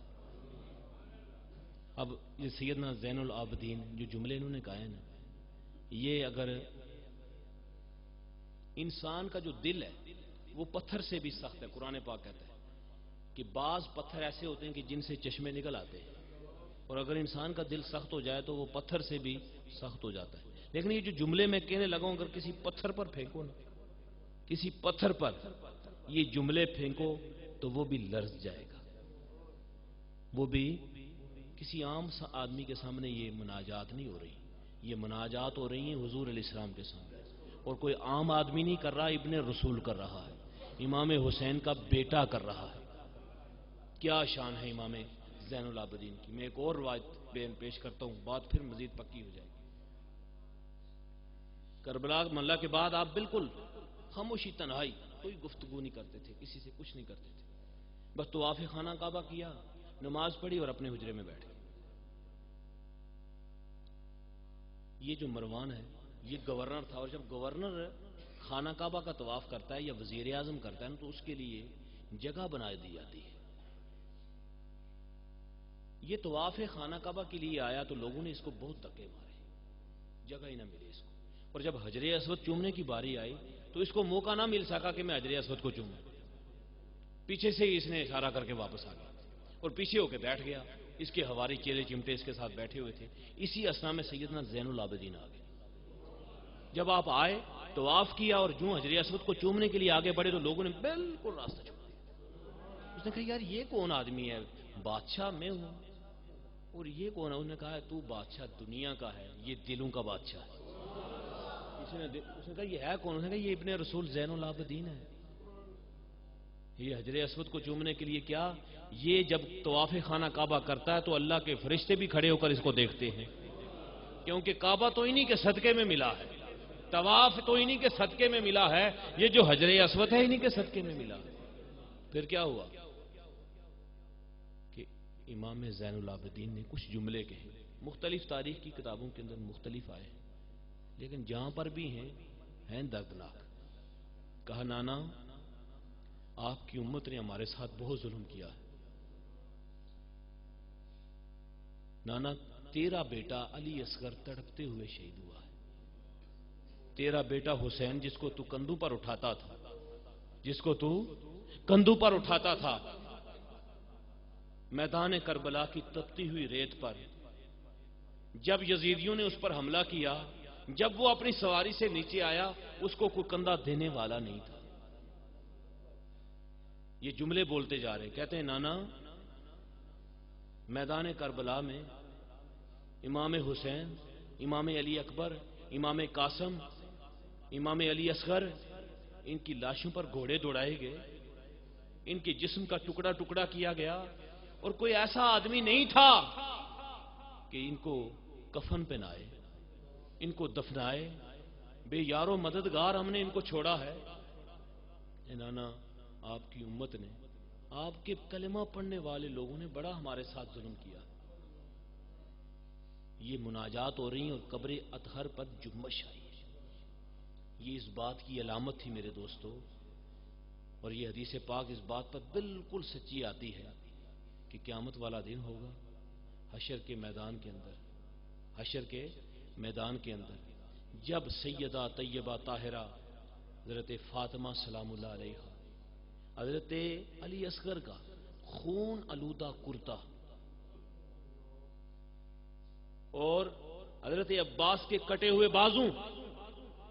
اب یہ سیدنا زین العابدین جو جملے انہوں نے کہے نا، یہ اگر انسان کا جو دل ہے وہ پتھر سے بھی سخت ہے، قرآن پاک کہتا ہے کہ بعض پتھر ایسے ہوتے ہیں کہ جن سے چشمے نکل آتے ہیں، اور اگر انسان کا دل سخت ہو جائے تو وہ پتھر سے بھی سخت ہو جاتا ہے۔ لیکن یہ جو جملے میں کہنے لگا ہوں، اگر کسی پتھر پر پھینکو نا، کسی پتھر پر یہ جملے پھینکو تو وہ بھی لرز جائے گا، وہ بھی کسی عام آدمی کے سامنے یہ مناجات نہیں ہو رہی، یہ مناجات ہو رہی ہیں حضور علیہ السلام کے سامنے، اور کوئی عام آدمی نہیں کر رہا، ابن رسول کر رہا ہے، امام حسین کا بیٹا کر رہا ہے۔ کیا شان ہے امام زین العابدین کی۔ میں ایک اور روایت پیش کرتا ہوں، بات پھر مزید پکی ہو جائے گی۔ کربلا ملا کے بعد آپ بالکل خاموشی، تنہائی، کوئی گفتگو نہیں کرتے تھے، کسی سے کچھ نہیں کرتے تھے، بس طواف خانہ کعبہ کیا، نماز پڑھی اور اپنے حجرے میں بیٹھ گئے۔ یہ جو مروان ہے یہ گورنر تھا، اور جب گورنر خانہ کعبہ کا طواف کرتا ہے یا وزیر اعظم کرتا ہے تو اس کے لیے جگہ بنا دی جاتی ہے۔ یہ طواف خانہ کعبہ کے لیے آیا تو لوگوں نے اس کو بہت دھکے مارے، جگہ ہی نہ ملے اس کو، اور جب حجر اسود چومنے کی باری آئی تو اس کو موقع نہ مل سکا کہ میں حجر اسود کو چوموں، پیچھے سے ہی اس نے اشارہ کر کے واپس آ گیا اور پیچھے ہو کے بیٹھ گیا. اس کے ہواری چیلے چمٹے اس کے ساتھ بیٹھے ہوئے تھے. اسی اسنا میں سیدنا زین العابدین آ گئے. جب آپ آئے طواف کیا اور جو حجر اسود کو چومنے کے لیے آگے بڑھے تو لوگوں نے بالکل راستہ چھوڑا دیا. اس نے کہا یار یہ کون آدمی ہے؟ بادشاہ میں ہوں اور یہ کون ہے؟ انہوں نے کہا تو بادشاہ دنیا کا ہے، یہ دلوں کا بادشاہ ہے. اس نے کہا یہ ہے کون؟ اس نے کہا یہ ابن رسول زین العابدین ہے. یہ حجر اسود کو چومنے کے لیے کیا، یہ جب طواف خانہ کعبہ کرتا ہے تو اللہ کے فرشتے بھی کھڑے ہو کر اس کو دیکھتے ہیں، کیونکہ کعبہ تو انہی کے صدقے میں ملا ہے، طواف تو انہی کے صدقے میں ملا ہے، یہ جو حجر اسود ہے انہی کے صدقے میں ملا. پھر کیا ہوا کہ امام زین العابدین نے کچھ جملے کہے، مختلف تاریخ کی کتابوں کے اندر مختلف آئے، لیکن جہاں پر بھی ہیں دردناک. کہا نانا آپ کی امت نے ہمارے ساتھ بہت ظلم کیا ہے. نانا تیرا بیٹا علی اصغر تڑپتے ہوئے شہید ہوا ہے. تیرا بیٹا حسین جس کو تو کندھوں پر اٹھاتا تھا، جس کو تو کندھوں پر اٹھاتا تھا، میدان کربلا کی تپتی ہوئی ریت پر جب یزیدیوں نے اس پر حملہ کیا، جب وہ اپنی سواری سے نیچے آیا اس کو کوئی کندھا دینے والا نہیں تھا. یہ جملے بولتے جا رہے، کہتے ہیں نانا میدان کربلا میں امام حسین، امام علی اکبر، امام قاسم، امام علی اصغر، ان کی لاشوں پر گھوڑے دوڑائے گئے، ان کے جسم کا ٹکڑا ٹکڑا کیا گیا، اور کوئی ایسا آدمی نہیں تھا کہ ان کو کفن پہنائے، ان کو دفنائے. بے یار و مددگار ہم نے ان کو چھوڑا ہے. اے نانا آپ کی امت نے، آپ کے کلمہ پڑھنے والے لوگوں نے بڑا ہمارے ساتھ ظلم کیا. یہ مناجات ہو رہی ہیں اور قبر اطہر پر جنبش آئی ہے. یہ اس بات کی علامت تھی میرے دوستو، اور یہ حدیث پاک اس بات پر بالکل سچی آتی ہے کہ قیامت والا دن ہوگا، حشر کے میدان کے اندر، حشر کے میدان کے اندر جب سیدہ طیبہ طاہرہ حضرت فاطمہ سلام اللہ علیہ، حضرت علی اصغر کا خون آلودہ کرتا اور حضرت عباس کے کٹے ہوئے بازو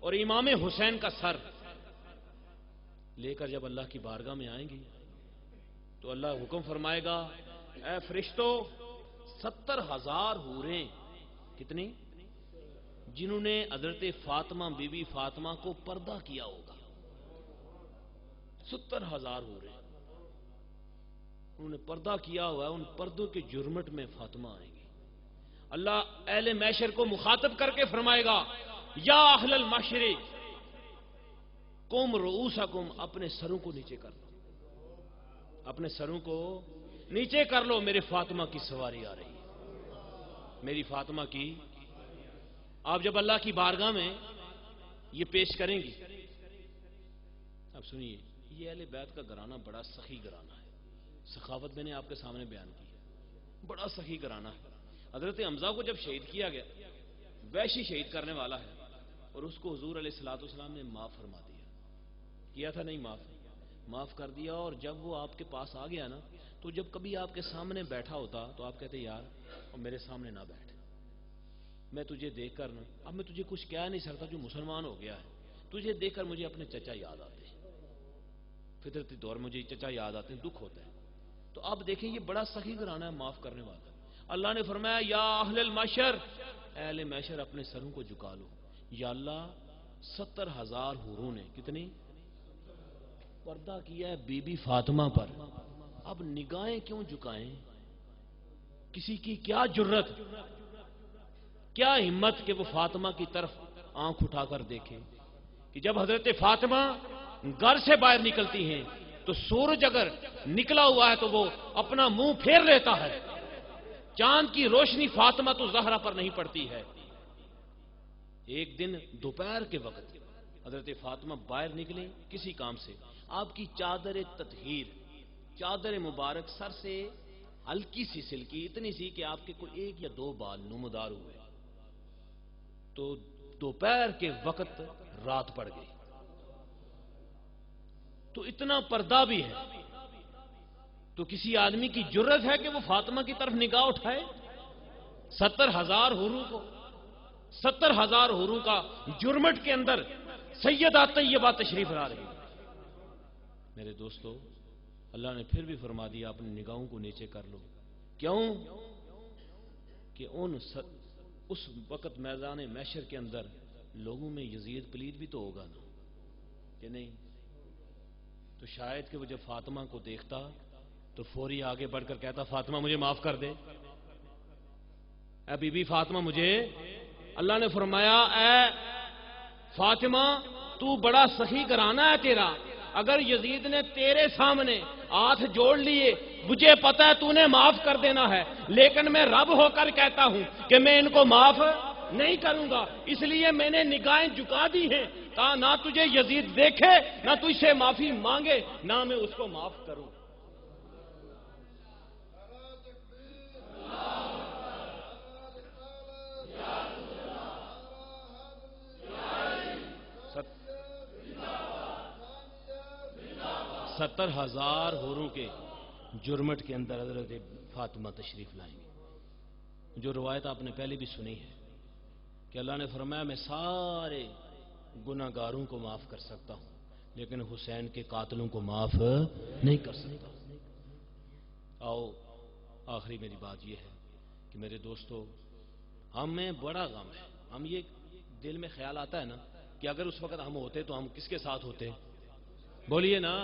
اور امام حسین کا سر لے کر جب اللہ کی بارگاہ میں آئیں گی تو اللہ حکم فرمائے گا، اے فرشتو 70,000 حوریں، کتنی؟ جنہوں نے حضرت فاطمہ بی بی فاطمہ کو پردہ کیا ہوگا، 70,000 حوریں انہوں نے پردہ کیا ہوا ہے، ان پردوں کے جرمٹ میں فاطمہ آئیں گی. اللہ اہل محشر کو مخاطب کر کے فرمائے گا، یا اہل المحشر قم رؤوسکم، اپنے سروں کو نیچے کر لو، اپنے سروں کو نیچے کر لو، میرے فاطمہ کی سواری آ رہی ہے، میری فاطمہ کی. آپ جب اللہ کی بارگاہ میں یہ پیش کریں گی، اب سنیے، یہ اہل بیت کا گھرانہ بڑا سخی گھرانہ ہے. سخاوت میں نے آپ کے سامنے بیان کی ہے، بڑا سخی گھرانہ ہے. حضرت حمزہ کو جب شہید کیا گیا، ویشی شہید کرنے والا ہے، اور اس کو حضور علیہ الصلوۃ والسلام نے معاف فرما دیا. کیا تھا نہیں؟ معاف کر دیا. اور جب وہ آپ کے پاس آ گیا نا، تو جب کبھی آپ کے سامنے بیٹھا ہوتا تو آپ کہتے یار اور میرے سامنے نہ بیٹھ، میں تجھے دیکھ کر نا، اب میں تجھے کچھ کہہ نہیں سکتا جو مسلمان ہو گیا ہے، تجھے دیکھ کر مجھے اپنے چچا یاد آتے ہیں، فطرتی طور مجھے چچا یاد آتے ہیں، دکھ ہوتا ہے. تو اب دیکھیں یہ بڑا سخی گھرانہ ہے، معاف کرنے والا. اللہ نے فرمایا یا اہل المحشر، اہل محشر اپنے سروں کو جھکا لو. یا اللہ 70,000 حوروں نے کتنی پردہ کیا ہے بی بی فاطمہ پر، اب نگاہیں کیوں جھکائیں؟ کسی کی کیا جرت، کیا ہمت کہ وہ فاطمہ کی طرف آنکھ اٹھا کر دیکھے کہ جب حضرت فاطمہ گھر سے باہر نکلتی ہیں تو سورج اگر نکلا ہوا ہے تو وہ اپنا منہ پھیر لیتا ہے، چاند کی روشنی فاطمہ تو زہرا پر نہیں پڑتی ہے. ایک دن دوپہر کے وقت حضرت فاطمہ باہر نکلیں کسی کام سے، آپ کی چادر تطہیر، چادر مبارک سر سے ہلکی سی سلکی، اتنی سی کہ آپ کے کوئی 1 یا 2 بال نمودار ہوئے. تو دوپہر کے وقت رات پڑ گئی. تو اتنا پردہ بھی ہے تو کسی آدمی کی جرت ہے کہ وہ فاطمہ کی طرف نگاہ اٹھائے؟ 70,000 حوروں کو 70,000 حوروں کا جرمٹ کے اندر سیدہ طیبہ تشریف لا رہی. میرے دوستو، اللہ نے پھر بھی فرما دیا اپنی نگاہوں کو نیچے کر لو. کیوں؟ کہ اس وقت میدان محشر کے اندر لوگوں میں یزید پلید بھی تو ہوگا نا، کہ نہیں؟ تو شاید کہ وہ جب فاطمہ کو دیکھتا تو فوری آگے بڑھ کر کہتا فاطمہ مجھے معاف کر دے، اے بی بی فاطمہ مجھے. اللہ نے فرمایا اے فاطمہ تو بڑا سخی گھرانہ ہے تیرا، اگر یزید نے تیرے سامنے ہاتھ جوڑ لیے مجھے پتا ہے تو نے معاف کر دینا ہے، لیکن میں رب ہو کر کہتا ہوں کہ میں ان کو معاف نہیں کروں گا، اس لیے میں نے نگاہیں جھکا دی ہیں تا نہ تجھے یزید دیکھے نہ تجھ سے معافی مانگے نہ میں اس کو معاف کروں. ستر 70,000 حوروں کے جرمٹ کے اندر حضرت فاطمہ تشریف لائیں گے. جو روایت آپ نے پہلے بھی سنی ہے کہ اللہ نے فرمایا میں سارے گناہ گاروں کو معاف کر سکتا ہوں لیکن حسین کے قاتلوں کو معاف نہیں کر سکتا. آؤ آخری میری بات یہ ہے کہ میرے دوستو، ہمیں بڑا غم ہے. ہم یہ دل میں خیال آتا ہے نا کہ اگر اس وقت ہم ہوتے تو ہم کس کے ساتھ ہوتے؟ بولیے نا.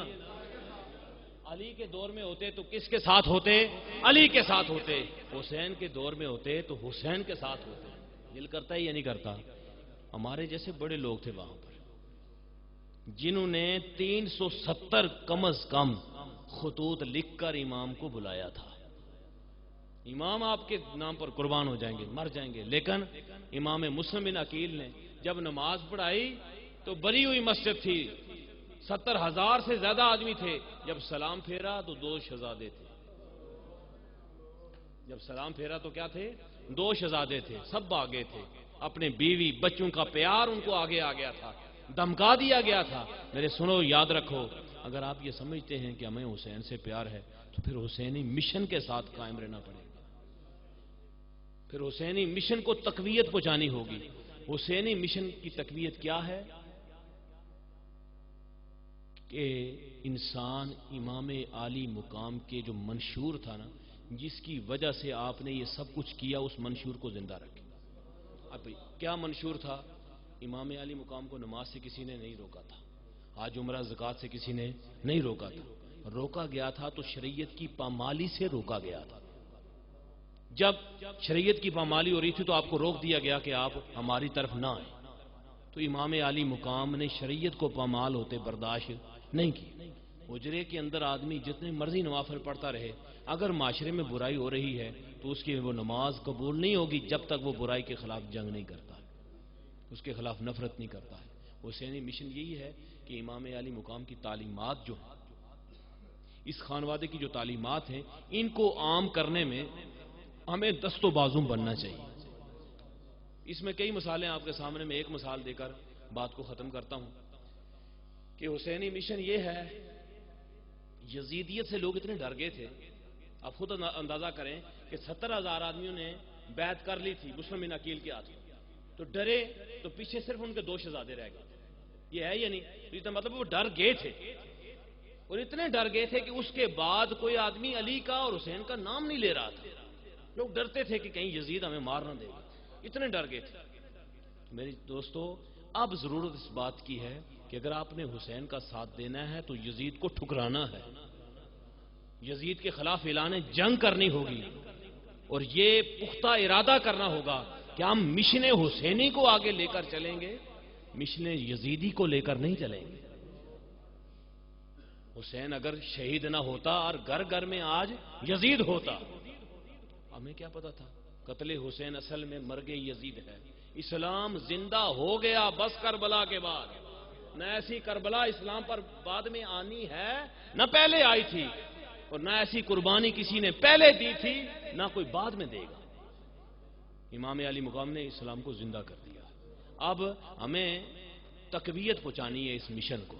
علی کے دور میں ہوتے تو کس کے ساتھ ہوتے؟ علی کے ساتھ ہوتے. حسین کے دور میں ہوتے تو حسین کے ساتھ ہوتے. دل کرتا ہے یا نہیں کرتا؟ ہمارے جیسے بڑے لوگ تھے وہاں پر جنہوں نے 370 کم از کم خطوط لکھ کر امام کو بلایا تھا. امام آپ کے نام پر قربان ہو جائیں گے، مر جائیں گے، لیکن امام مسلم بن عقیل نے جب نماز پڑھائی تو بری ہوئی مسجد تھی، 70,000 سے زیادہ آدمی تھے. جب سلام پھیرا تو 2 شہزادے تھے. جب سلام پھیرا تو کیا تھے؟ 2 شہزادے تھے. سب آگے تھے، اپنے بیوی بچوں کا پیار ان کو آگے آ گیا تھا، دمکا دیا گیا تھا. میرے سنو، یاد رکھو، اگر آپ یہ سمجھتے ہیں کہ ہمیں حسین سے پیار ہے تو پھر حسینی مشن کے ساتھ قائم رہنا پڑے گا. پھر حسینی مشن کو تقویت پہنچانی ہوگی. حسینی مشن کی تقویت کیا ہے؟ کہ انسان امام عالی مقام کے جو منشور تھا نا، جس کی وجہ سے آپ نے یہ سب کچھ کیا، اس منشور کو زندہ رکھے. اب کیا منشور تھا؟ امام عالی مقام کو نماز سے کسی نے نہیں روکا تھا، حج عمرہ زکوٰۃ سے کسی نے نہیں روکا تھا. روکا گیا تھا تو شریعت کی پامالی سے روکا گیا تھا. جب شریعت کی پامالی ہو رہی تھی تو آپ کو روک دیا گیا کہ آپ ہماری طرف نہ آئیں. تو امام عالی مقام نے شریعت کو پامال ہوتے برداشت نہیں کی. حجرے کے اندر آدمی جتنے مرضی نوافل پڑھتا رہے، اگر معاشرے میں برائی ہو رہی ہے تو اس کی وہ نماز قبول نہیں ہوگی جب تک وہ برائی کے خلاف جنگ نہیں کرتا، اس کے خلاف نفرت نہیں کرتا ہے. حسینی مشن یہی ہے کہ امام عالی مقام کی تعلیمات جو ہیں، اس خانوادے کی جو تعلیمات ہیں، ان کو عام کرنے میں ہمیں دست و بازو بننا چاہیے. اس میں کئی مثالیں آپ کے سامنے، میں ایک مثال دے کر بات کو ختم کرتا ہوں کہ حسینی مشن یہ ہے. یزیدیت سے لوگ اتنے ڈر گئے تھے، آپ خود اندازہ کریں کہ 70,000 آدمیوں نے بیعت کر لی تھی مسلم بن عقیل کے ہاتھ، تو ڈرے تو پیچھے صرف ان کے 2 شہزادے رہ گئے. یہ ہے یا نہیں؟ تو اس کا مطلب وہ ڈر گئے تھے، اور اتنے ڈر گئے تھے کہ اس کے بعد کوئی آدمی علی کا اور حسین کا نام نہیں لے رہا تھا. لوگ ڈرتے تھے کہ کہیں یزید ہمیں مار نہ دے گا، اتنے ڈر گئے تھے. میری دوستو، اب ضرورت اس بات کی ہے کہ اگر آپ نے حسین کا ساتھ دینا ہے تو یزید کو ٹھکرانا ہے، یزید کے خلاف اعلان جنگ کرنی ہوگی، اور یہ پختہ ارادہ کرنا ہوگا کہ ہم مشن حسینی کو آگے لے کر چلیں گے، مشن یزیدی کو لے کر نہیں چلیں گے. حسین اگر شہید نہ ہوتا اور گھر گھر میں آج یزید ہوتا، ہمیں کیا پتا تھا؟ قتل حسین اصل میں مرگ یزید ہے. اسلام زندہ ہو گیا بس کربلا کے بعد. نہ ایسی کربلا اسلام پر بعد میں آنی ہے، نہ پہلے آئی تھی، اور نہ ایسی قربانی کسی نے پہلے دی تھی، نہ کوئی بعد میں دے گا. امام علی مقام نے اسلام کو زندہ کر دیا. اب ہمیں تقویت پہنچانی ہے اس مشن کو،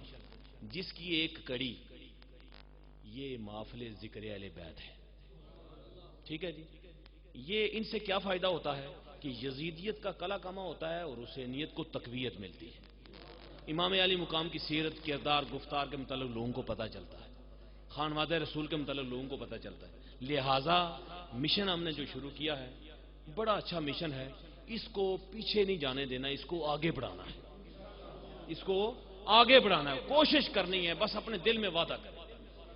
جس کی ایک کڑی یہ محافل ذکر اہل بیت ہے۔ ٹھیک ہے جی، یہ ان سے کیا فائدہ ہوتا ہے کہ یزیدیت کا کلا کما ہوتا ہے اور حسینیت کو تقویت ملتی ہے۔ امام علی مقام کی سیرت، کردار، گفتار کے متعلق لوگوں کو پتہ چلتا ہے، خانوادہ رسول کے متعلق لوگوں کو پتہ چلتا ہے۔ لہذا مشن ہم نے جو شروع کیا ہے بڑا اچھا مشن ہے، اس کو پیچھے نہیں جانے دینا، اس کو آگے بڑھانا ہے، اس کو آگے بڑھانا ہے، کوشش کرنی ہے، بس اپنے دل میں وعدہ کریں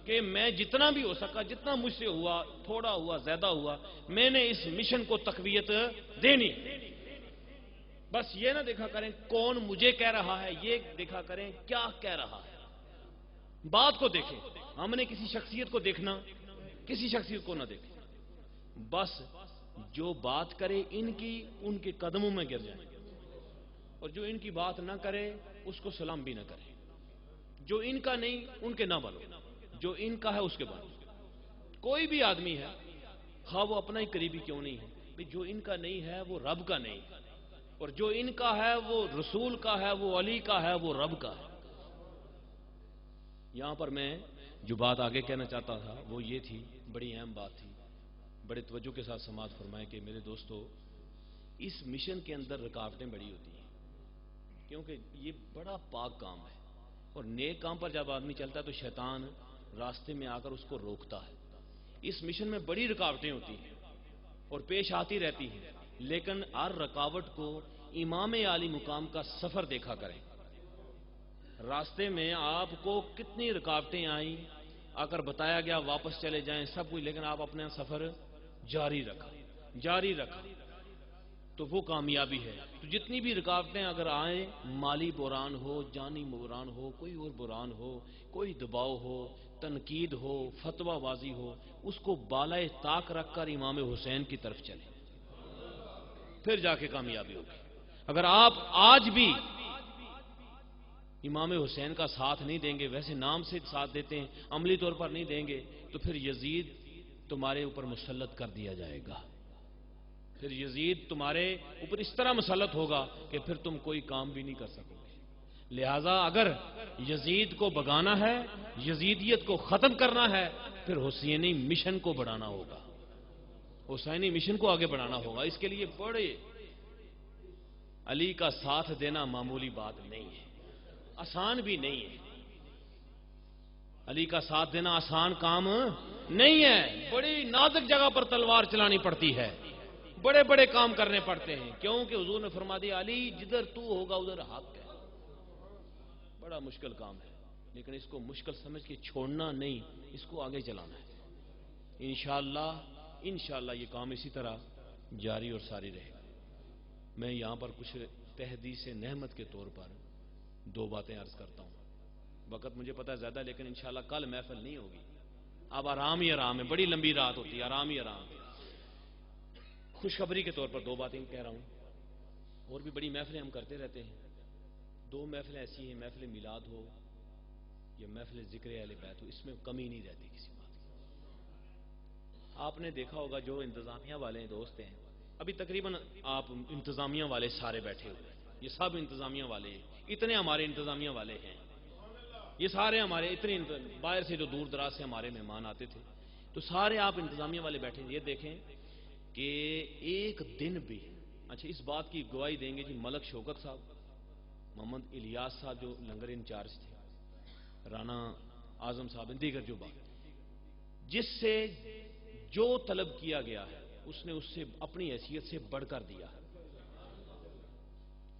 کہ میں جتنا بھی ہو سکا، جتنا مجھ سے ہوا، تھوڑا ہوا زیادہ ہوا، میں نے اس مشن کو تقویت دینی۔ بس یہ نہ دیکھا کریں کون مجھے کہہ رہا ہے، یہ دیکھا کریں کیا کہہ رہا ہے، بات کو دیکھیں۔ ہم نے کسی شخصیت کو دیکھنا، کسی شخصیت کو نہ دیکھیں، بس جو بات کرے ان کی، ان کے قدموں میں گر جائیں، اور جو ان کی بات نہ کرے اس کو سلام بھی نہ کرے۔ جو ان کا نہیں ان کے نہ بولو، جو ان کا ہے اس کے بولو۔ کوئی بھی آدمی ہے، خواہ وہ اپنا ہی قریبی کیوں نہیں ہے، جو ان کا نہیں ہے وہ رب کا نہیں ہے، اور جو ان کا ہے وہ رسول کا ہے، وہ علی کا ہے، وہ رب کا ہے۔ یہاں پر میں جو بات آگے کہنا چاہتا تھا وہ یہ تھی، بڑی اہم بات تھی، بڑے توجہ کے ساتھ سماعت فرمائیں کہ میرے دوستو، اس مشن کے اندر رکاوٹیں بڑی ہوتی ہیں، کیونکہ یہ بڑا پاک کام ہے، اور نیک کام پر جب آدمی چلتا ہے تو شیطان راستے میں آ کر اس کو روکتا ہے۔ اس مشن میں بڑی رکاوٹیں ہوتی ہیں اور پیش آتی رہتی ہیں، لیکن ہر رکاوٹ کو امام عالی مقام کا سفر دیکھا کریں۔ راستے میں آپ کو کتنی رکاوٹیں آئیں، اگر بتایا گیا واپس چلے جائیں سب کچھ، لیکن آپ اپنا سفر جاری رکھا تو وہ کامیابی ہے۔ تو جتنی بھی رکاوٹیں اگر آئیں، مالی بحران ہو، جانی بحران ہو، کوئی اور بحران ہو، کوئی دباؤ ہو، تنقید ہو، فتویٰ بازی ہو، اس کو بالائے طاق رکھ کر امام حسین کی طرف چلیں، پھر جا کے کامیابی ہوگی۔ اگر آپ آج بھی امام حسین کا ساتھ نہیں دیں گے، ویسے نام سے ساتھ دیتے ہیں، عملی طور پر نہیں دیں گے، تو پھر یزید تمہارے اوپر مسلط کر دیا جائے گا، پھر یزید تمہارے اوپر اس طرح مسلط ہوگا کہ پھر تم کوئی کام بھی نہیں کر سکو گے۔ لہذا اگر یزید کو بگانا ہے، یزیدیت کو ختم کرنا ہے، پھر حسینی مشن کو بڑھانا ہوگا، حسینی مشن کو آگے بڑھانا ہوگا۔ اس کے لیے بڑے علی کا ساتھ دینا معمولی بات نہیں ہے، آسان بھی نہیں ہے۔ علی کا ساتھ دینا آسان کام نہیں ہے، بڑی نازک جگہ پر تلوار چلانی پڑتی ہے، بڑے بڑے کام کرنے پڑتے ہیں، کیونکہ حضور نے فرما دیا علی جدھر تو ہوگا ادھر حق ہے۔ بڑا مشکل کام ہے، لیکن اس کو مشکل سمجھ کے چھوڑنا نہیں، اس کو آگے چلانا ہے۔ انشاءاللہ یہ کام اسی طرح جاری اور ساری رہے گا۔ میں یہاں پر کچھ تحدیث نعمت کے طور پر دو باتیں عرض کرتا ہوں، وقت مجھے پتہ ہے زیادہ، لیکن انشاءاللہ کل محفل نہیں ہوگی، اب آرام ہی آرام ہے، بڑی لمبی رات ہوتی ہے، آرام ہی آرام ہے۔ خوشخبری کے طور پر دو باتیں کہہ رہا ہوں، اور بھی بڑی محفلیں ہم کرتے رہتے ہیں، دو محفلیں ایسی ہیں، محفل میلاد ہو یا محفل ذکر اہل بیت ہو، اس میں کمی نہیں رہتی کسی بات کی۔ آپ نے دیکھا ہوگا جو انتظامیہ والے دوست ہیں، ابھی تقریباً آپ انتظامیہ والے سارے بیٹھے ہوئے ہیں، یہ سب انتظامیہ والے ہیں، اتنے ہمارے انتظامیہ والے ہیں، یہ سارے ہمارے اتنے باہر سے جو دور دراز سے ہمارے مہمان آتے تھے، تو سارے آپ انتظامیہ والے بیٹھے ہیں۔ یہ دیکھیں کہ ایک دن بھی، اچھا اس بات کی گواہی دیں گے جی ملک شوکت صاحب، محمد الیاس صاحب جو لنگر انچارج تھے، رانا اعظم صاحب، دیگر جو بات، جس سے جو طلب کیا گیا ہے اس نے اس سے اپنی حیثیت سے بڑھ کر دیا،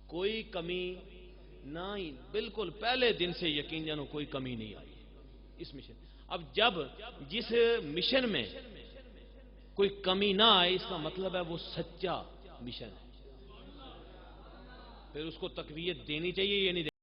کوئی کمی نہ، بالکل پہلے دن سے یقین جانو کوئی کمی نہیں آئی اس مشن۔ اب جب جس مشن میں کوئی کمی نہ آئے، اس کا مطلب ہے وہ سچا مشن ہے، پھر اس کو تقویت دینی چاہیے یا نہیں؟